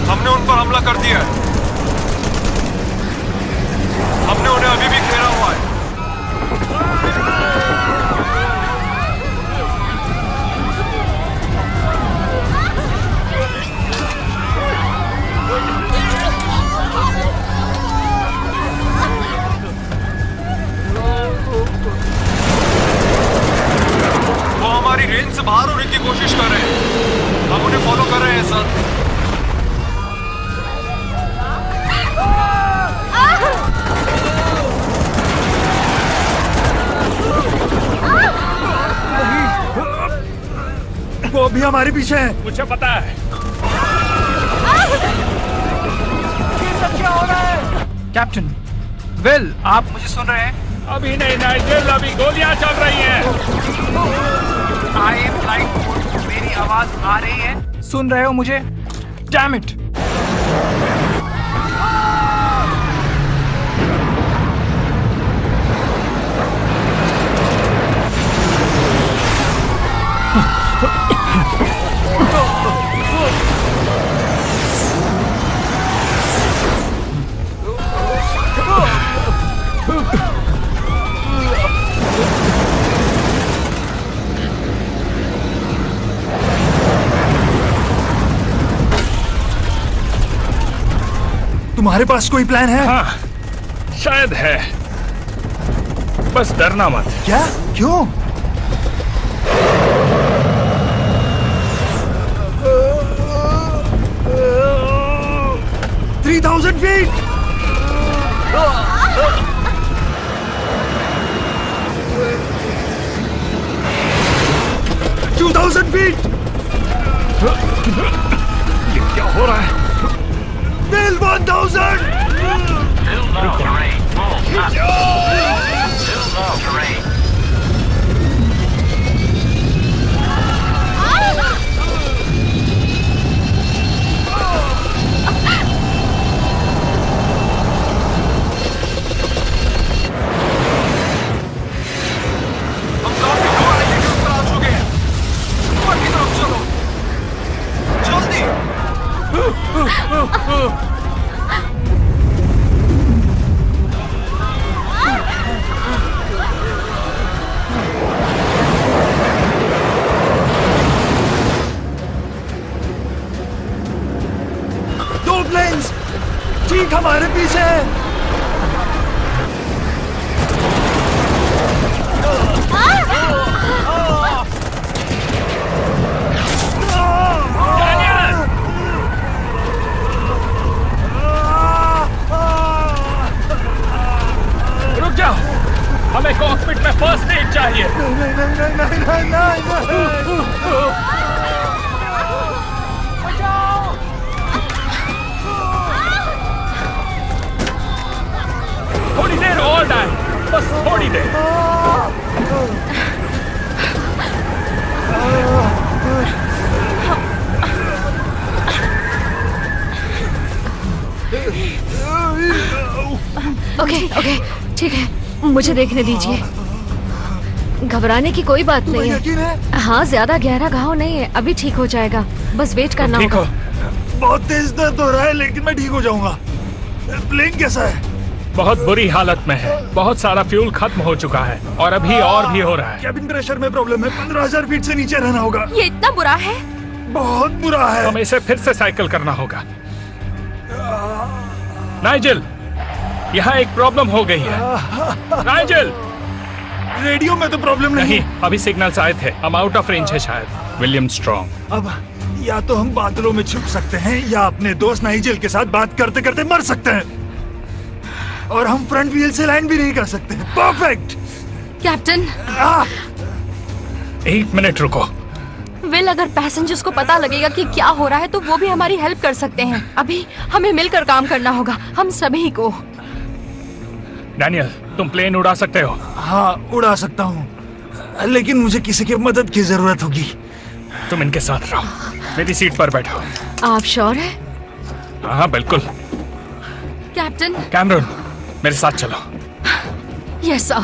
हमने उन पर हमला कर दिया है। हमने उन्हें अभी भी घेरा हुआ है। वो हमारी रेंज से बाहर होने की कोशिश कर रहे हैं। हम उन्हें फॉलो कर रहे हैं सर। वो अभी हमारे पीछे है। मुझे पता है। ये सब क्या हो रहा है? कैप्टन, वेल, आप मुझे सुन रहे हैं? अभी नहीं नाइजल, अभी गोलियां चल रही हैं। I am flying mode. मेरी आवाज आ रही है? सुन रहे हो मुझे? Damn it! तुम्हारे पास कोई प्लान है? हाँ, शायद है, बस डरना मत। क्या? क्यों? $3,000 feet! 2,000 feet! ये क्या हो रहा है? Bill 1,000! दो प्लेन्स ठीक हमारे पीछे है। रुक जाओ, हमें कॉकपिट में फर्स्ट एड चाहिए। थोड़ी देर और डाल, बस थोड़ी देर। ओके, ठीक है, मुझे देखने दीजिए। घबराने की कोई बात नहीं है। हाँ, ज्यादा गहरा घाव नहीं है, अभी ठीक हो जाएगा, बस वेट करना होगा। बहुत तेज दर्द हो रहा है, लेकिन मैं ठीक हो जाऊंगा। प्लेन कैसा है? बहुत बुरी हालत में है, बहुत सारा फ्यूल खत्म हो चुका है और अभी और भी हो रहा है। कैबिन प्रेशर में प्रॉब्लम है, 15,000 फीट से नीचे रहना होगा। ये इतना बुरा है? बहुत बुरा है। हमें इसे फिर से साइकिल करना होगा। नाइजेल, यहाँ एक प्रॉब्लम हो गई है। नाइजेल, रेडियो में तो प्रॉब्लम नहीं। अभी सिग्नल्स आए थे, हम आउट ऑफ रेंज है शायद। विलियम स्ट्रॉन्ग, अब या तो हम बादलों में छुप सकते हैं या अपने दोस्त नाइजेल के साथ बात करते करते मर सकते हैं, और हम फ्रंट व्हील से लैंड भी नहीं कर सकते। Perfect captain. 1 मिनट रुको। विल, अगर पैसेंजर्स को पता लगेगा कि क्या हो रहा है तो वो भी हमारी हेल्प कर सकते हैं। अभी हमें मिलकर काम करना होगा, हम सभी को। डैनियल, तुम प्लेन उड़ा सकते हो? हाँ, उड़ा सकता हूँ, लेकिन मुझे किसी की मदद की जरूरत होगी। तुम इनके साथ रहो, मेरी सीट पर बैठो। आप श्योर है? हाँ, बिल्कुल। कैप्टन। कैमरन, मेरे साथ चलो। Yes sir.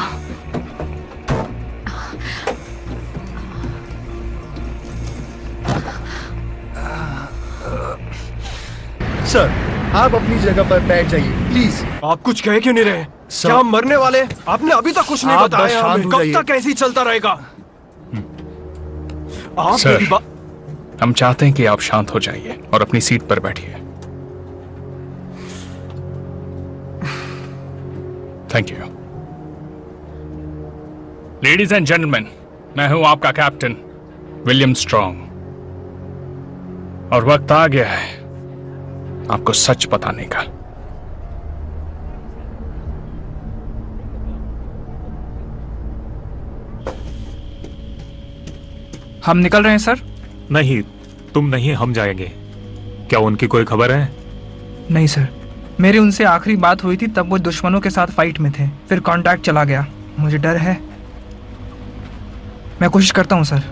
सर, आप अपनी जगह पर बैठ जाइए प्लीज। आप कुछ कह क्यों नहीं रहे? क्या हम मरने वाले? आपने अभी तक कुछ नहीं आप बस बताया शांत हमें। हो कब जाइए। तक ऐसे ही चलता रहेगा? आप सर, मेरी बात। हम चाहते हैं कि आप शांत हो जाइए और अपनी सीट पर बैठिए। Thank you. Ladies and gentleman, मैं हूं आपका कैप्टन विलियम स्ट्रॉन्ग, और वक्त आ गया है आपको सच बताने का। हम निकल रहे हैं सर। नहीं, तुम नहीं, हम जाएंगे। क्या उनकी कोई खबर है? नहीं सर, मेरी उनसे आखिरी बात हुई थी तब वो दुश्मनों के साथ फाइट में थे, फिर कांटेक्ट चला गया। मुझे डर है। मैं कोशिश करता हूँ सर।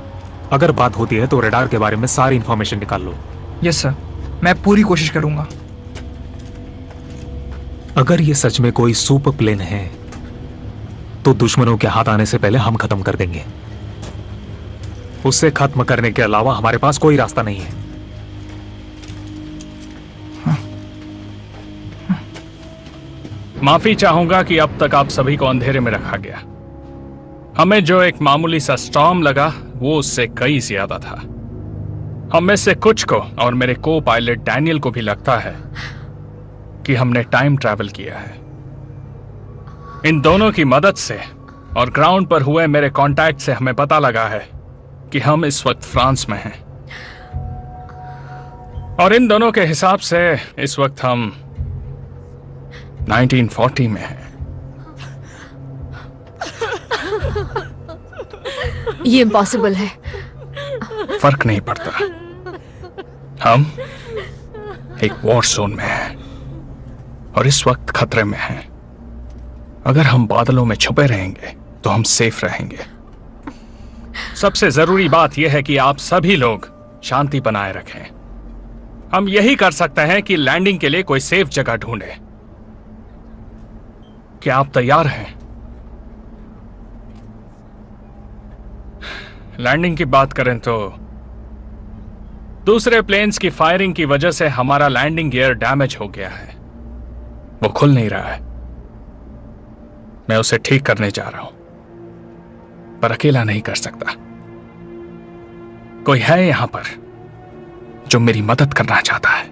अगर बात होती है तो रडार के बारे में सारी इंफॉर्मेशन निकाल लो। यस सर, मैं पूरी कोशिश करूंगा। अगर ये सच में कोई सुपर प्लेन है तो दुश्मनों के हाथ आने से पहले हम खत्म कर देंगे। उसे खत्म करने के अलावा हमारे पास कोई रास्ता नहीं है। माफी चाहूंगा कि अब तक आप सभी को अंधेरे में रखा गया। हमें जो एक मामूली सा स्टॉर्म लगा वो उससे कई ज्यादा था। हम में से कुछ को और मेरे को पायलट डैनियल को भी लगता है कि हमने टाइम ट्रैवल किया है। इन दोनों की मदद से और ग्राउंड पर हुए मेरे कांटेक्ट से हमें पता लगा है कि हम इस वक्त फ्रांस में हैं। और इन दोनों के हिसाब से इस वक्त हम 1940 में हैं। ये इम्पॉसिबल है। फर्क नहीं पड़ता, हम एक वॉर जोन में हैं और इस वक्त खतरे में हैं। अगर हम बादलों में छुपे रहेंगे तो हम सेफ रहेंगे। सबसे जरूरी बात यह है कि आप सभी लोग शांति बनाए रखें। हम यही कर सकते हैं कि लैंडिंग के लिए कोई सेफ जगह ढूंढें। क्या आप तैयार हैं? लैंडिंग की बात करें तो दूसरे प्लेन्स की फायरिंग की वजह से हमारा लैंडिंग गियर डैमेज हो गया है। वो खुल नहीं रहा है। मैं उसे ठीक करने जा रहा हूं, पर अकेला नहीं कर सकता। कोई है यहां पर जो मेरी मदद करना चाहता है?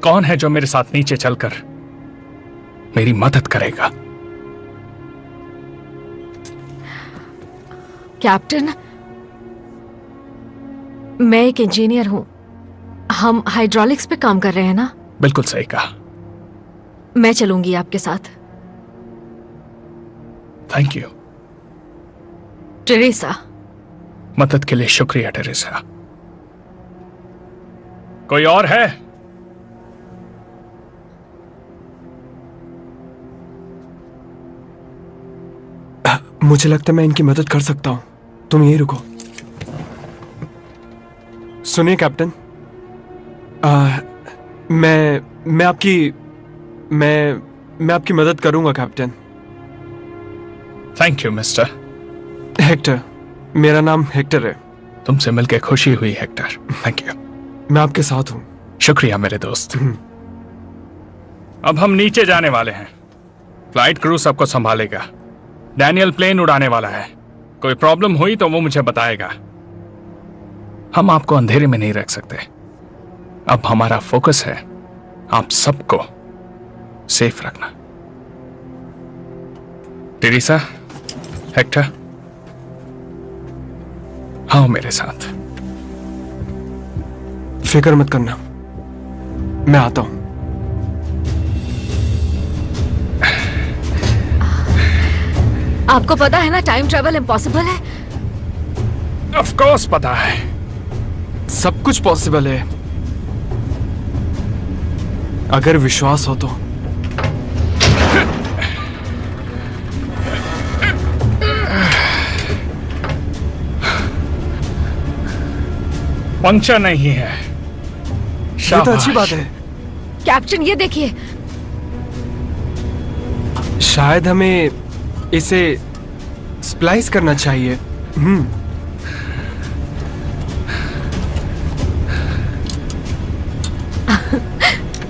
कौन है जो मेरे साथ नीचे चलकर मेरी मदद करेगा? कैप्टन, मैं एक इंजीनियर हूं। हम हाइड्रोलिक्स पे काम कर रहे हैं ना? बिल्कुल सही कहा। मैं चलूंगी आपके साथ। Thank you Teresa. मदद के लिए शुक्रिया टेरेसा। कोई और है? मुझे लगता है मैं इनकी मदद कर सकता हूं। तुम यहीं रुको। सुनिए कैप्टन, मैं आपकी मदद करूंगा captain. Thank you mister Hector. मेरा नाम हेक्टर है। तुमसे मिलकर खुशी हुई हेक्टर। Thank you. मैं आपके साथ हूं। शुक्रिया मेरे दोस्त। अब हम नीचे जाने वाले हैं। फ्लाइट क्रू सबको संभालेगा। डैनियल प्लेन उड़ाने वाला है। कोई प्रॉब्लम हुई तो वो मुझे बताएगा। हम आपको अंधेरे में नहीं रख सकते। अब हमारा फोकस है आप सबको सेफ रखना। टेरेसा, हेक्टर, आओ मेरे साथ। फिक्र मत करना, मैं आता हूं। आपको पता है ना टाइम ट्रैवल इम्पॉसिबल है? ऑफ कोर्स पता है। सब कुछ पॉसिबल है अगर विश्वास हो तो। पंक्चर नहीं है। ये तो अच्छी बात है। कैप्टन ये देखिए। शायद हमें इसे स्प्लाइस करना चाहिए।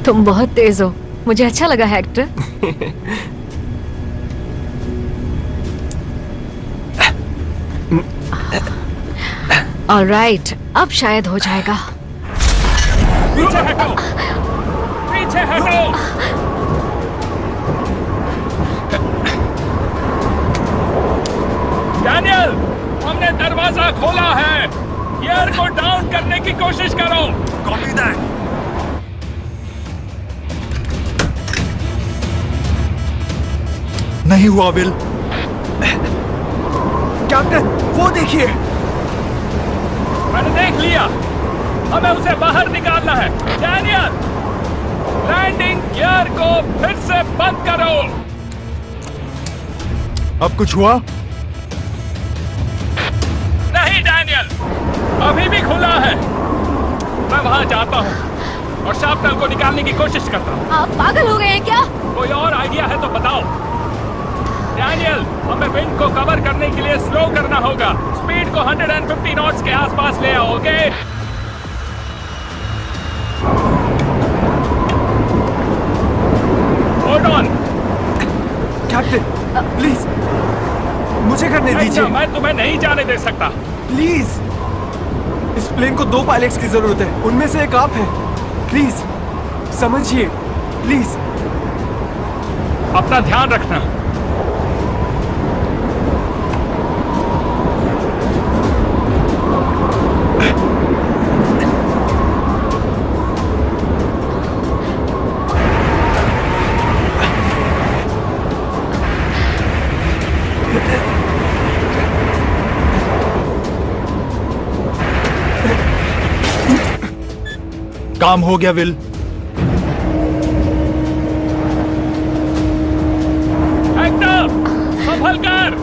तुम बहुत तेज हो। मुझे अच्छा लगा हेक्टर। ऑलराइट, अब शायद हो जाएगा। पीछे हटो, पीछे हटो। डैनियल, हमने दरवाजा खोला है। गियर को डाउन करने की कोशिश करो। Copy that. नहीं हुआ विल। कैप्टन, वो देखिए। मैंने देख लिया। हमें उसे बाहर निकालना है। डैनियल, लैंडिंग गियर को फिर से बंद करो। अब कुछ हुआ? नहीं डैनियल, अभी भी खुला है। मैं वहां जाता हूं और शार्पनर को निकालने की कोशिश करता हूं। आप पागल हो गए हैं क्या? कोई और आइडिया है तो बताओ। डैनियल, हमें विंड को कवर करने के लिए स्लो करना होगा। स्पीड को 150 नॉट्स के आसपास ले आओ, okay? Hold on. Captain, please मुझे करने दीजिए। मैं तुम्हें नहीं जाने दे सकता। प्लीज, इस प्लेन को 2 पायलट्स की जरूरत है, उनमें से एक आप हैं। प्लीज समझिए, प्लीज। अपना ध्यान रखना। काम हो गया विल। संभल कर।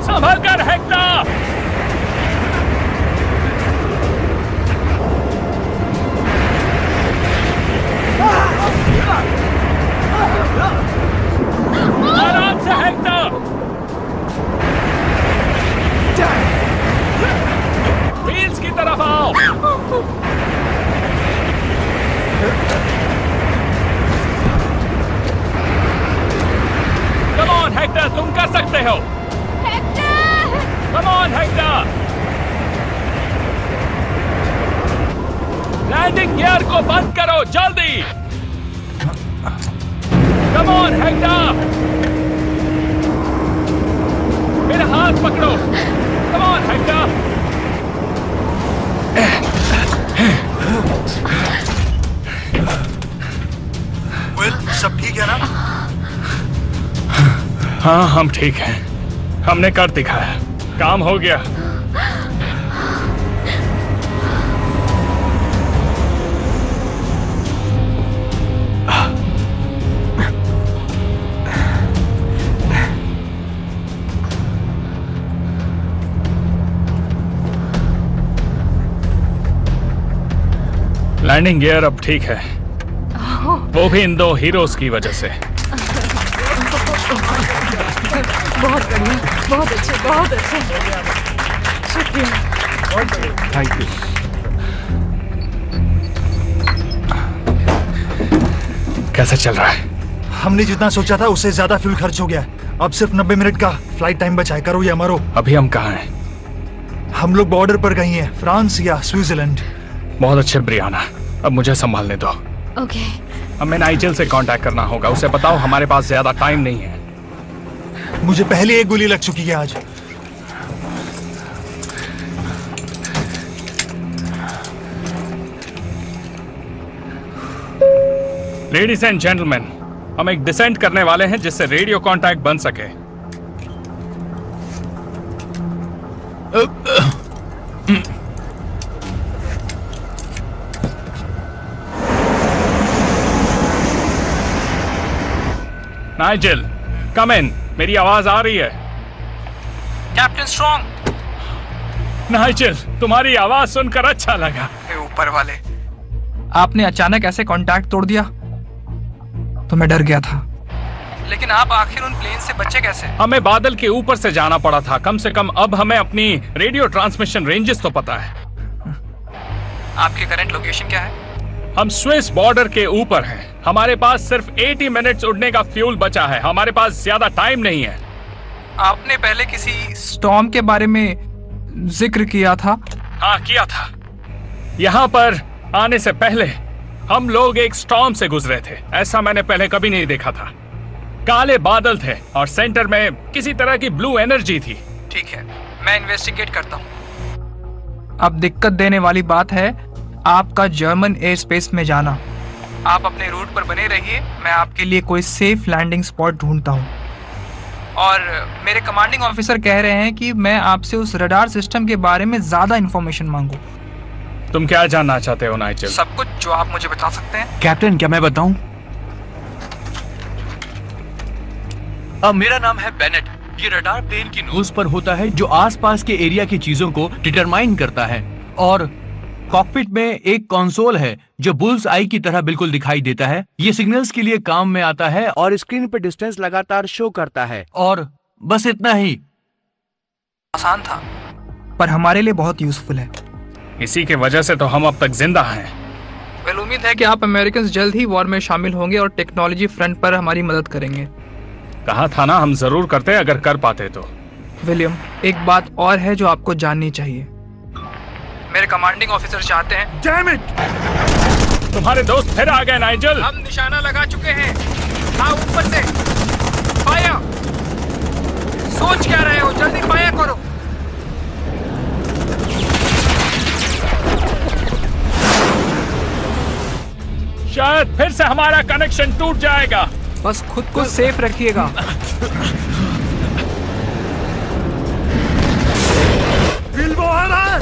संभल कर हेक्टर। आराम से हेक्टर। व्हील्स की तरफ आओ। कम ऑन हेक्टर, तुम कर सकते हो। Come on Hector. Landing gear को बंद करो जल्दी। Come on Hector. मेरा हाथ पकड़ो। कम ऑन हेक्टर। विल, सब ठीक है ना? हाँ, हम ठीक हैं। हमने कर दिखाया, काम हो गया। लैंडिंग गियर अब ठीक है, वो भी इन 2 हीरोज की वजह से। बहुत बढ़िया, बहुत अच्छे, बहुत अच्छे। शुक्रिया। Thank you. कैसा चल रहा है? हमने जितना सोचा था उससे ज्यादा फ्यूल खर्च हो गया। अब सिर्फ 90 मिनट का फ्लाइट टाइम बचा है। करो या मरो। अभी हम कहाँ हैं? हम लोग बॉर्डर पर कहीं हैं, फ्रांस या स्विट्जरलैंड। बहुत अच्छे ब्रियाना, अब मुझे संभालने दो। ओके। हमें नाइजेल से कांटेक्ट करना होगा। उसे बताओ हमारे पास ज्यादा टाइम नहीं है। मुझे पहले एक गोली लग चुकी है आज। लेडीज एंड जेंटलमैन, हम एक डिसेंट करने वाले हैं जिससे रेडियो कांटेक्ट बन सके। नाइजेल, कम इन। मेरी आवाज आ रही है? Captain strong. नाइजेल, तुम्हारी आवाज सुनकर अच्छा लगा। ऊपर वाले, आपने अचानक ऐसे कांटेक्ट तोड़ दिया तो मैं डर गया था। लेकिन आप आखिर उन प्लेन से बचे कैसे? हमें बादल के ऊपर से जाना पड़ा था। कम से कम अब हमें अपनी रेडियो ट्रांसमिशन रेंजेस तो पता है। आपकी करंट लोकेशन क्या है? हम स्विस बॉर्डर के ऊपर हैं। हमारे पास सिर्फ 80 मिनट्स उड़ने का फ्यूल बचा है। हमारे पास ज्यादा टाइम नहीं है। आपने पहले किसी स्टॉर्म के बारे में जिक्र किया था? हाँ, किया था। यहाँ पर आने से पहले हम लोग एक स्टॉर्म से गुजरे थे। ऐसा मैंने पहले कभी नहीं देखा था। काले बादल थे और सेंटर में किसी तरह की ब्लू एनर्जी थी। ठीक है, मैं इन्वेस्टिगेट करता हूँ। अब दिक्कत देने वाली बात है आपका जर्मन एयर स्पेस में जाना। आप अपने रूट पर बने रहिए, मैं आपके लिए कोई सेफ लैंडिंग स्पॉट ढूंढता हूँ। और मेरे कमांडिंग ऑफिसर कह रहे हैं कि मैं आपसे उस रडार सिस्टम के बारे में ज्यादा इंफॉर्मेशन मांगू। तुम क्या जानना चाहते हो नाइजेल? सब कुछ जो आप मुझे बता सकते हैं। कैप्टन, क्या मैं बताऊं? मेरा नाम है बेनेट। ये रडार प्लेन की नोज पर होता है जो आसपास के एरिया की चीजों को डिटरमाइन करता है। और कॉकपिट में एक कंसोल है जो बुल्स आई की तरह बिल्कुल दिखाई देता है। ये सिग्नल्स के लिए काम में आता है और स्क्रीन पे डिस्टेंस लगातार शो करता है। और बस इतना ही। आसान था पर हमारे लिए बहुत यूजफुल है। इसी की वजह से तो हम अब तक जिंदा हैं। वेल, उम्मीद है कि आप अमेरिकन जल्द ही वॉर में शामिल होंगे और टेक्नोलॉजी फ्रंट पर हमारी मदद करेंगे। कहा था ना, हम जरूर करते अगर कर पाते तो। विलियम, एक बात और है जो आपको जाननी चाहिए। मेरे कमांडिंग ऑफिसर चाहते हैं। Damn it! तुम्हारे दोस्त फिर आ गए नाइजल। हम निशाना लगा चुके हैं। हाँ, ऊपर से फायर। सोच क्या रहे हो, जल्दी फायर करो। शायद फिर से हमारा कनेक्शन टूट जाएगा। बस खुद को सेफ रखिएगा। बिल्बो आ रहा है।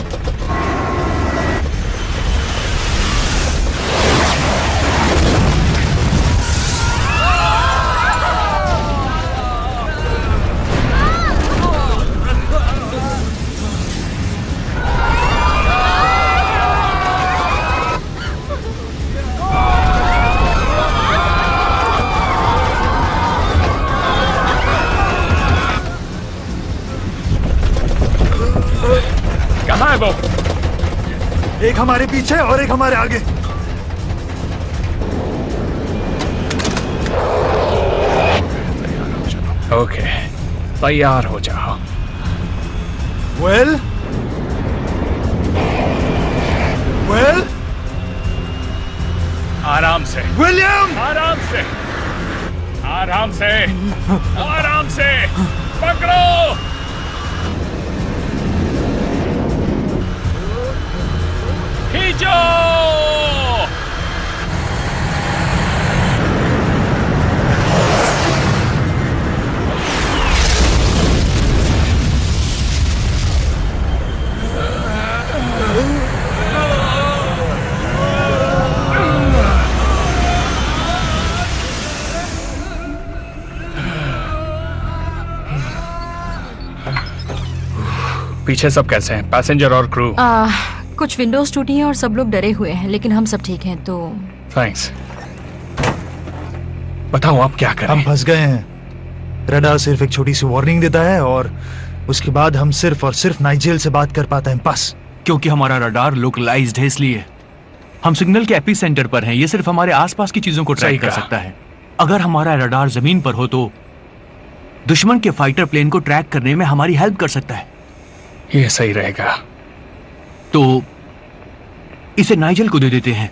कहाँ है वो? एक हमारे पीछे और एक हमारे आगे। ओके, तैयार हो जाओ। वेल आराम से विलियम, आराम से, आराम से, आराम से पकड़ो। खींचो। पीछे सब कैसे हैं? पैसेंजर और क्रू? कुछ विंडोज टूटी हैं और सब लोग डरे हुए हैं, लेकिन हम सब ठीक हैं। तो थैंक्स। बताओ आप क्या करें? हम फंस गए हैं। रडार सिर्फ एक छोटी सी वार्निंग देता है और उसके बाद हम सिर्फ और सिर्फ नाइजेल से बात कर पाते हैं, बस। क्योंकि हमारा रडार लोकलाइज्ड है, इसलिए हम सिग्नल के एपी सेंटर पर हैं। ये सिर्फ हमारे आसपास की चीजों को ट्रैक कर सकता है। अगर हमारा रडार जमीन पर हो तो दुश्मन के फाइटर प्लेन को ट्रैक करने में हमारी हेल्प कर सकता है। ये सही रहेगा। तो इसे नाइजल को दे देते हैं।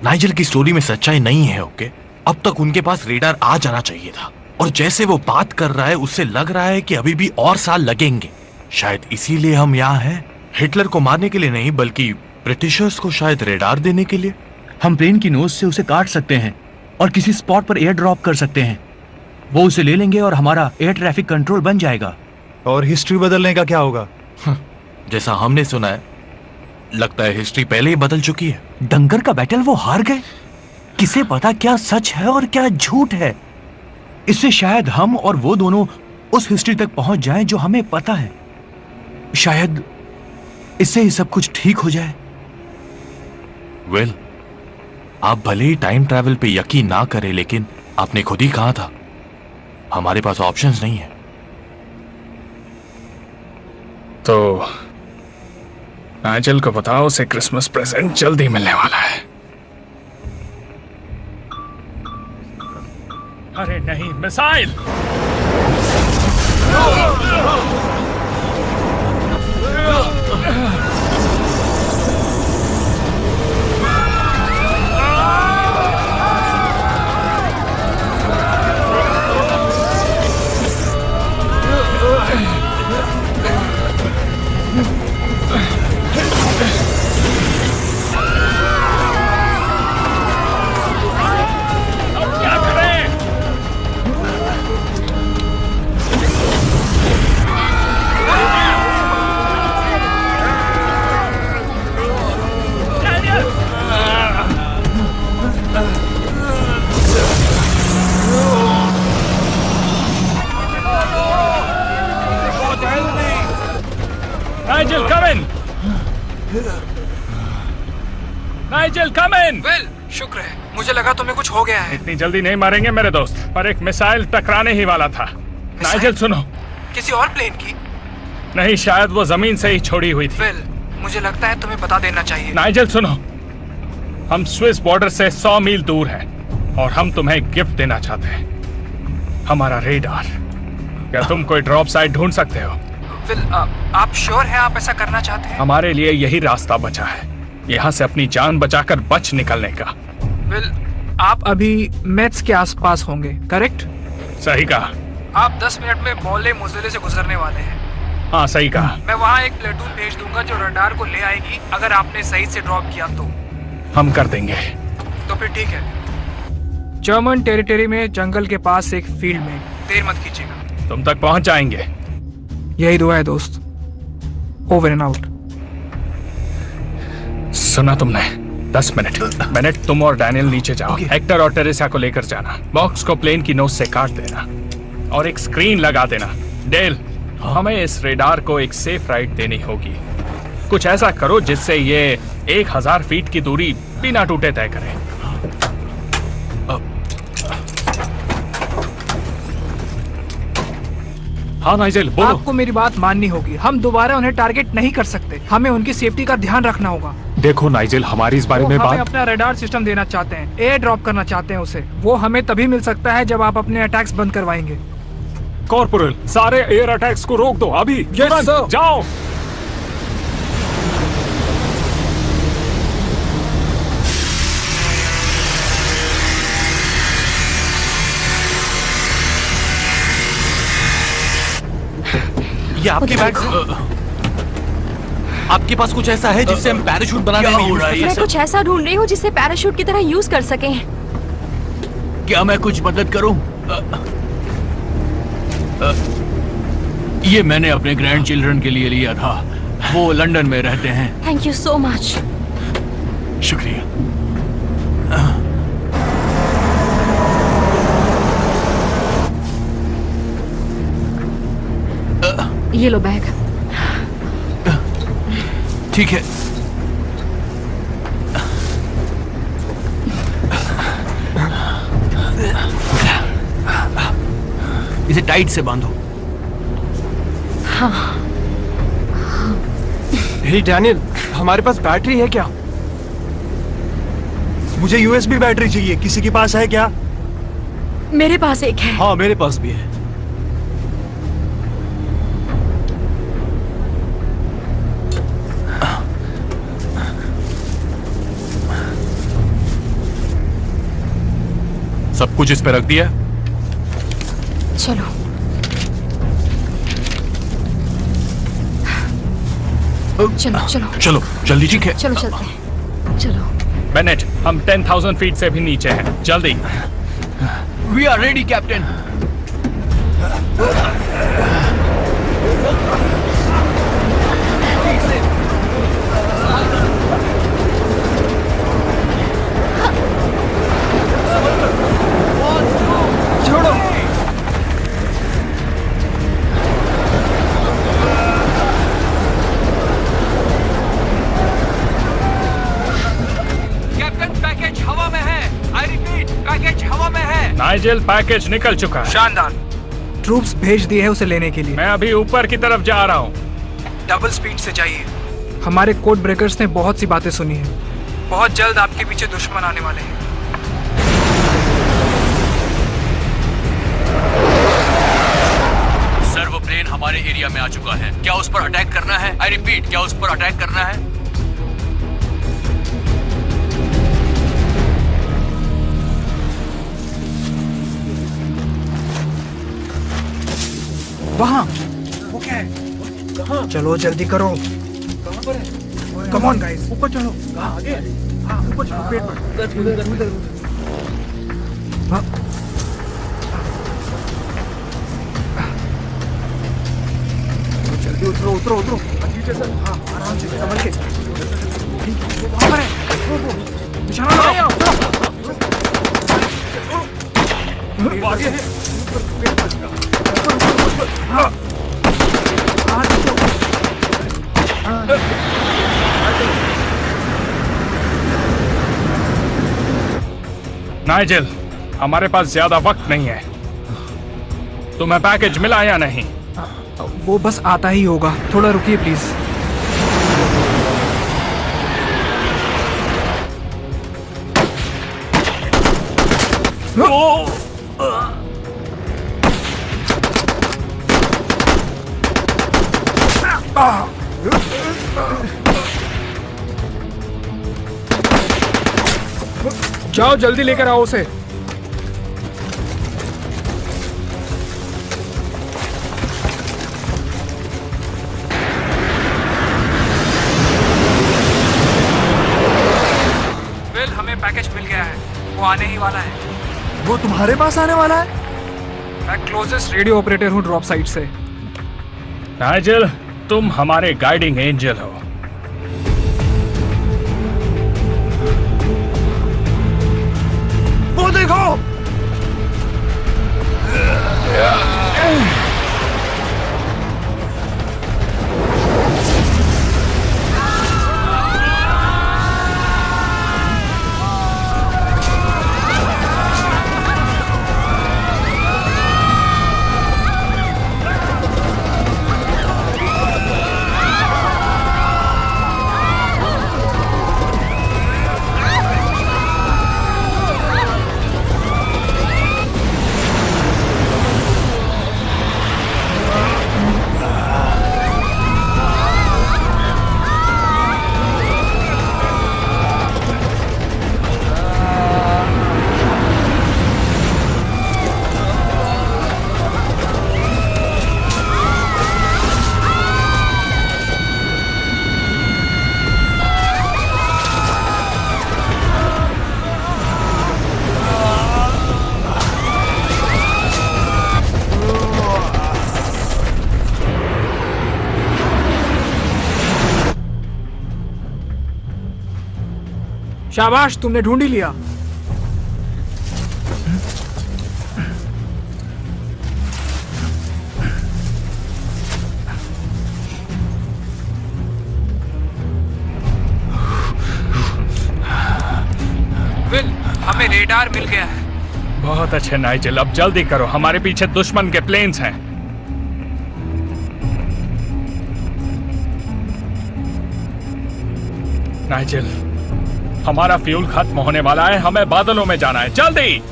नाइजल की स्टोरी में सच्चाई नहीं है, ओके? अब तक उनके पास रेडार आ जाना चाहिए था, और जैसे वो बात कर रहा है उससे लग रहा है कि अभी भी और साल लगेंगे। शायद इसीलिए हम यहाँ हैं, हिटलर को मारने के लिए नहीं बल्कि ब्रिटिशर्स को शायद रेडार देने के लिए। हम प्लेन की नोज से उसे काट सकते हैं और किसी स्पॉट पर एयर ड्रॉप कर सकते हैं। वो उसे ले लेंगे और हमारा एयर ट्रैफिक कंट्रोल बन जाएगा। और हिस्ट्री बदलने का क्या होगा? जैसा हमने सुना है, लगता है हिस्ट्री पहले ही बदल चुकी है। डंगर का बैटल वो हार गए। किसे पता क्या सच है और क्या झूठ है। इससे शायद हम और वो दोनों उस हिस्ट्री तक पहुंच जाएं जो हमें पता है। शायद इससे ही सब कुछ ठीक हो जाए। वेल, आप भले ही टाइम ट्रैवल पे यकीन ना करें, लेकिन आपने खुद ही कहा था हमारे पास ऑप्शंस नहीं है। तो नाइजल को बताओ उसे क्रिसमस प्रेजेंट जल्दी मिलने वाला है। अरे नहीं, मिसाइल! नाइजेल कम इन। वेल, शुक्र है, मुझे लगा तुम्हें कुछ हो गया है। इतनी जल्दी नहीं मारेंगे मेरे दोस्त, पर एक मिसाइल टकराने ही वाला था। नाइजेल सुनो। किसी और प्लेन की? नहीं, शायद वो जमीन से ही छोड़ी हुई थी। वेल, मुझे लगता है तुम्हें बता देना चाहिए। नाइजेल सुनो, हम स्विस बॉर्डर से 100 मील दूर हैं और हम तुम्हें गिफ्ट देना चाहते हैं, हमारा रेडार। क्या तुम कोई ड्रॉप साइट ढूंढ सकते हो? वेल, आप श्योर हैं आप ऐसा करना चाहते हैं? हमारे लिए यही रास्ता बचा है, यहाँ से अपनी जान बचाकर बच निकलने का। वेल, आप अभी मेट्स के आसपास होंगे, करेक्ट? सही कहा। आप 10 मिनट में बोले मोज़ेले से गुजरने वाले हैं। हाँ, सही कहा। मैं वहाँ एक प्लेटून भेज दूंगा जो रडार को ले आएगी, अगर आपने सही से ड्रॉप किया तो। हम कर देंगे। तो फिर ठीक है। जर्मन टेरिटरी में जंगल के पास एक फील्ड में, देर मत कीजिएगा। तुम तक पहुंच जाएंगे। यही दुआ है दोस्त। Over and out. सुना तुमने? 10 मिनट तुम और डैनियल नीचे जाओ। हेक्टर और टेरेसा को लेकर जाना। बॉक्स को प्लेन की नोज से काट देना और एक स्क्रीन लगा देना। डेल, हमें इस रेडार को एक सेफ राइड देनी होगी। कुछ ऐसा करो जिससे ये 1000 फीट की दूरी बिना टूटे तय करे। हाँ नाइजेल, बोलो। आपको मेरी बात माननी होगी। हम दोबारा उन्हें टारगेट नहीं कर सकते। हमें उनकी सेफ्टी का ध्यान रखना होगा। देखो नाइजेल, हमारी इस बारे में हमें बात। अपना रडार सिस्टम देना चाहते हैं, एयर ड्रॉप करना चाहते हैं उसे। वो हमें तभी मिल सकता है जब आप अपने अटैक्स बंद करवाएंगे। कॉर्पोरल, सारे एयर अटैक्स को रोक दो अभी। तुरंत जाओ। ये आपके बैग आपके पास कुछ ऐसा है जिससे हम पैराशूट बनाने में यूज कर मैं कुछ ऐसा ढूंढ रही हूँ जिससे पैराशूट की तरह यूज कर सकें। क्या मैं कुछ मदद करूं? ये मैंने अपने ग्रैंड चिल्ड्रन के लिए लिया था, वो लंदन में रहते हैं। Thank you so much. शुक्रिया। ये लो बैग। ठीक है। इसे टाइट से बांधो। हाँ। हे डैनियल, हमारे पास बैटरी है क्या? मुझे यूएसबी बैटरी चाहिए, किसी के पास है क्या? मेरे पास एक है। हाँ, मेरे पास भी है। सब कुछ इस पे रख दिया? चलो। चलो चलो चलो जल्दी। ठीक है, चलो चलते हैं। चलो। बेनेट, हम 10,000 फीट से भी नीचे हैं, जल्दी। We are ready captain. छोड़ो। कैप्टन, पैकेज हवा में है। आई रिपीट, पैकेज हवा में है। नाइजेल, पैकेज निकल चुका है। शानदार। ट्रूप्स भेज दिए हैं उसे लेने के लिए। मैं अभी ऊपर की तरफ जा रहा हूँ। डबल स्पीड से जाइए। हमारे कोड ब्रेकर्स ने बहुत सी बातें सुनी हैं। बहुत जल्द आपके पीछे दुश्मन आने वाले हैं। सर, वो प्लेन हमारे एरिया में आ चुका है। क्या उस पर अटैक करना है? आई रिपीट, क्या उस पर अटैक करना है? वहाँ। वो क्या है? चलो जल्दी करो। कहाँ पर है? कम ऑन गाइस, ऊपर चलो। आगे? हाँ, ऊपर चलो, पेड़ पर। हाँ। जल्दी उतरो उतरो उतरो। हाँ, आराम से संभल के। वहाँ पर है। वो निशाना लगाओ। वो आगे है। हाँ। नाइजेल, हमारे पास ज्यादा वक्त नहीं है। तुम्हें पैकेज मिला या नहीं? वो बस आता ही होगा, थोड़ा रुकिए प्लीज। जाओ जल्दी लेकर आओ उसे। विल, हमें पैकेज मिल गया है, वो आने ही वाला है। वो तुम्हारे पास आने वाला है? मैं क्लोजेस्ट रेडियो ऑपरेटर हूँ ड्रॉप साइट से। नाइजेल, तुम हमारे गाइडिंग एंजल हो। वो देखो! शाबाश, तुमने ढूंढ ही लिया। विल, हमें रेडार मिल गया है। बहुत अच्छे नाइजेल, अब जल्दी करो, हमारे पीछे दुश्मन के प्लेन्स हैं। नाइजेल, हमारा फ्यूल खत्म होने वाला है, हमें बादलों में जाना है, जल्दी।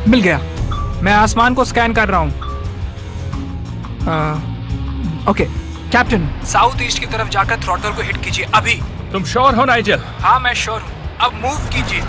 मिल गया, मैं आसमान को स्कैन कर रहा हूं। ओके कैप्टन, साउथ ईस्ट की तरफ जाकर थ्रॉटल को हिट कीजिए अभी। तुम श्योर हो नाइजेल? हाँ मैं श्योर हूं, अब मूव कीजिए।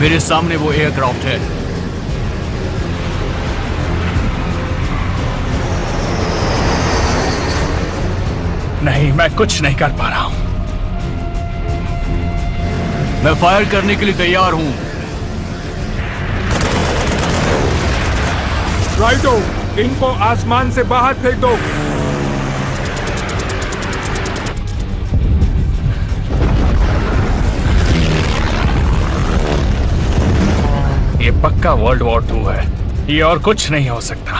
मेरे सामने वो एयरक्राफ्ट है। नहीं, मैं कुछ नहीं कर पा रहा हूं। मैं फायर करने के लिए तैयार हूं। राइटो, इनको आसमान से बाहर फेंक दो। ये पक्का वर्ल्ड वॉर 2 है, ये और कुछ नहीं हो सकता।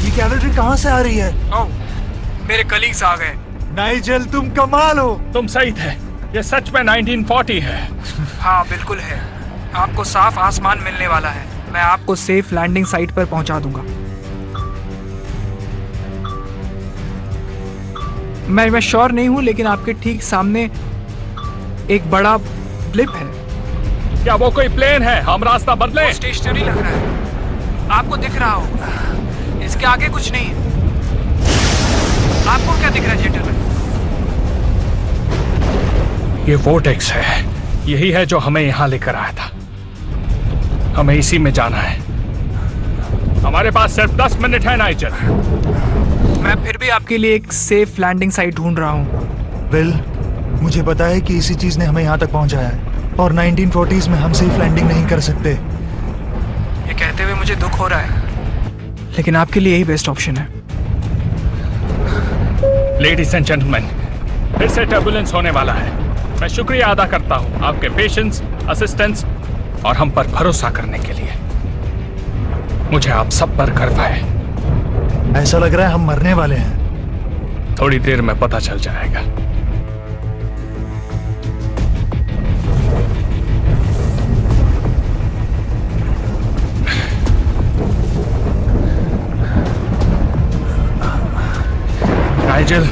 ये कैडेटरी कहां से आ रही है? ओह, मेरे कलीग्स आ गए। नाइजेल, तुम कमाल हो। तुम सही थे, ये सच में 1940 है। हाँ बिल्कुल है, आपको साफ आसमान मिलने वाला है। मैं आपको सेफ लैंडिंग साइट पर पहुंचा दूंगा। मैं श्योर नहीं हूं, लेकिन आपके ठीक सामने एक बड़ा ब्लिप है। क्या वो कोई प्लेन है? हम रास्ता बदले। स्टेशनरी लग रहा है, आपको दिख रहा हो। इसके आगे कुछ नहीं है। आपको क्या दिख रहा है जेंटलमैन? ये वोर्टेक्स है, यही है जो हमें यहाँ लेकर आया था। हमें इसी में जाना है। हमारे पास सिर्फ 10 मिनट है नाइजर। मैं फिर भी आपके लिए एक सेफ लैंडिंग साइट ढूंढ रहा हूँ। विल, मुझे पता है कि इसी चीज ने हमें यहाँ तक पहुँचाया है और 1940s में हम सेफ लैंडिंग नहीं कर सकते। ये कहते हुए मुझे दुख हो रहा है, लेकिन आपके लिए यही बेस्ट ऑप्शन है। लेडीज एंड जेंटलमैन, फिर से टर्बुलेंस होने वाला है। मैं शुक्रिया अदा करता हूँ आपके पेशेंस, असिस्टेंस और हम पर भरोसा करने के लिए। मुझे आप सब पर गर्व है। ऐसा लग रहा है हम मरने वाले हैं। थोड़ी देर में पता चल जाएगा। नाइजल,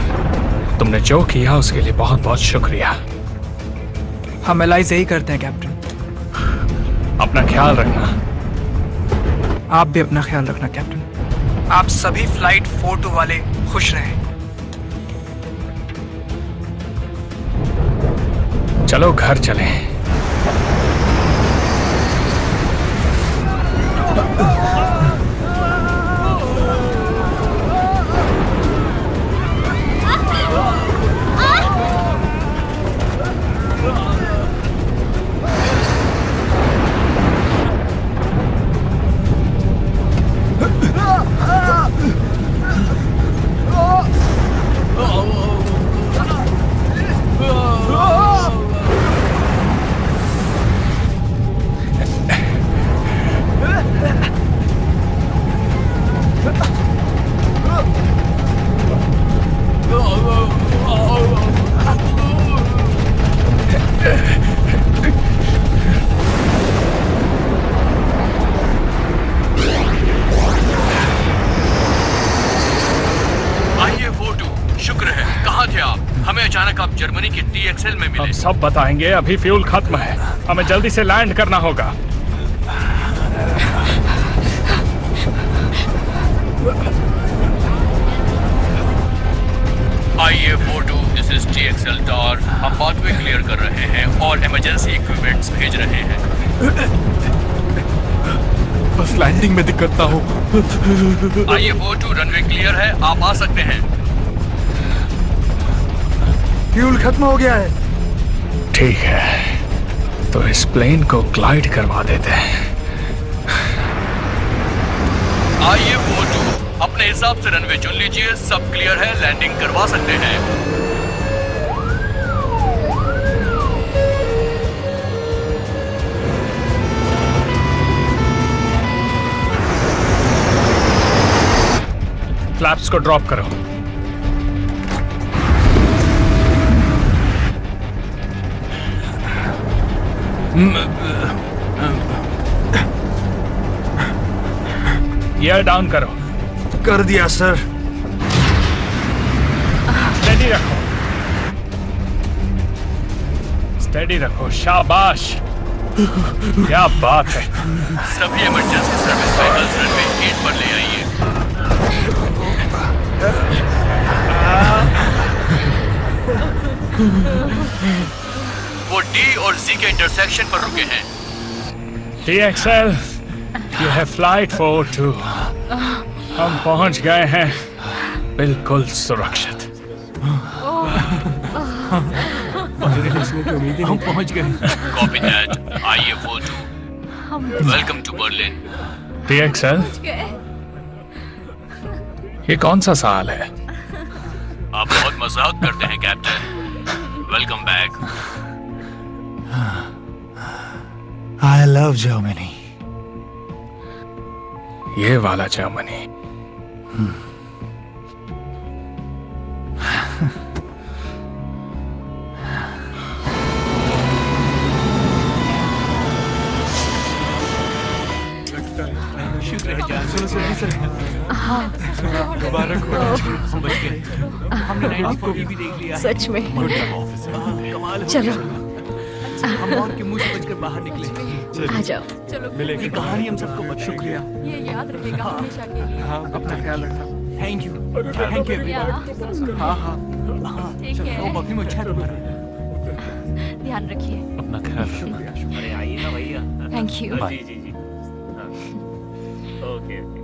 तुमने जो किया उसके लिए बहुत बहुत शुक्रिया। हम एलाइज यही करते हैं कैप्टन। अपना ख्याल रखना। आप भी अपना ख्याल रखना कैप्टन। आप सभी फ्लाइट 42 वाले खुश रहें। चलो घर चलें। जर्मनी के TXL में मिले। हम सब बताएंगे, अभी फ्यूल खत्म है, हमें जल्दी से लैंड करना होगा। IA-42, this is TXL tower. हम पाथवे क्लियर कर रहे हैं और इमरजेंसी इक्विपमेंट्स भेज रहे हैं। बस लैंडिंग में दिक्कत ना हो। IA-42 रनवे क्लियर है, आप आ सकते हैं। फ्यूल खत्म हो गया है। ठीक है, तो इस प्लेन को ग्लाइड करवा देते हैं। IA-42 अपने हिसाब से रनवे चुन लीजिए, सब क्लियर है, लैंडिंग करवा सकते हैं। फ्लैप्स को ड्रॉप करो। गियर डाउन करो। कर दिया सर। स्टेडी रखो, स्टेडी रखो, शाबाश। क्या बात है। सभी इमरजेंसी सर्विस व्हीकल्स रनवे 8 पर ले आइए। वो D और Z के इंटरसेक्शन पर रुके हैं। TXL, ये है फ्लाइट 42। हम पहुंच गए हैं, बिल्कुल सुरक्षित। हम पहुंच गए। Copy that, IA-42, welcome to Berlin. TXL, ये कौन सा साल है? आप बहुत मजाक करते हैं captain. Welcome back. I love Germany. ये वाला जर्मनी। मुबारक हो। हम बच गए। हमने 1940 भी देख लिया। सच में। चलो हम मौत के मुंह से बचकर बाहर निकले। आ जाओ। चलो ये कहानी हम सबको बता। शुक्रिया। ये याद रहेगा हमेशा के लिए। हाँ, अपना ख्याल रखना। Thank you. हाँ हाँ। ठीक है। वो बकरी में अच्छा है तुम्हारा। ध्यान रखिए। अपना ख्याल शुक्रिया। अरे आइए ना भैया। Thank you. जी जी जी। Okay okay.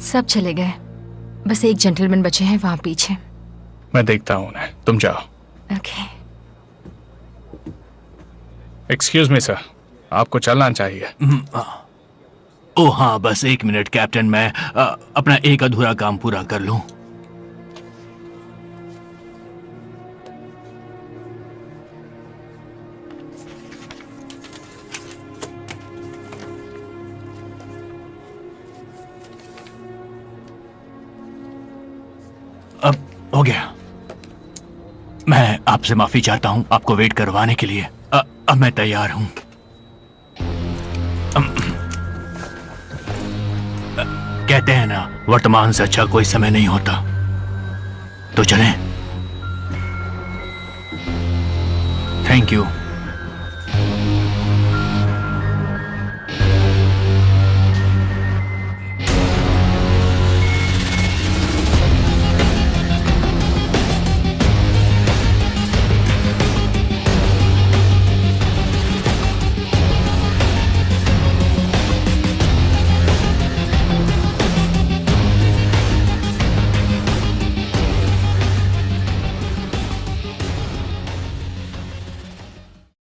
सब चले गए, बस एक जेंटलमैन बचे हैं वहां पीछे। मैं देखता हूँ उन्हें, तुम जाओ। ओके। एक्सक्यूज मी सर, आपको चलना चाहिए। ओ हाँ, बस 1 मिनट कैप्टन, मैं अपना एक अधूरा काम पूरा कर लूं। अब हो गया। मैं आपसे माफी चाहता हूं आपको वेट करवाने के लिए। अब मैं तैयार हूं। कहते हैं ना, वर्तमान से अच्छा कोई समय नहीं होता। तो चलें। Thank you.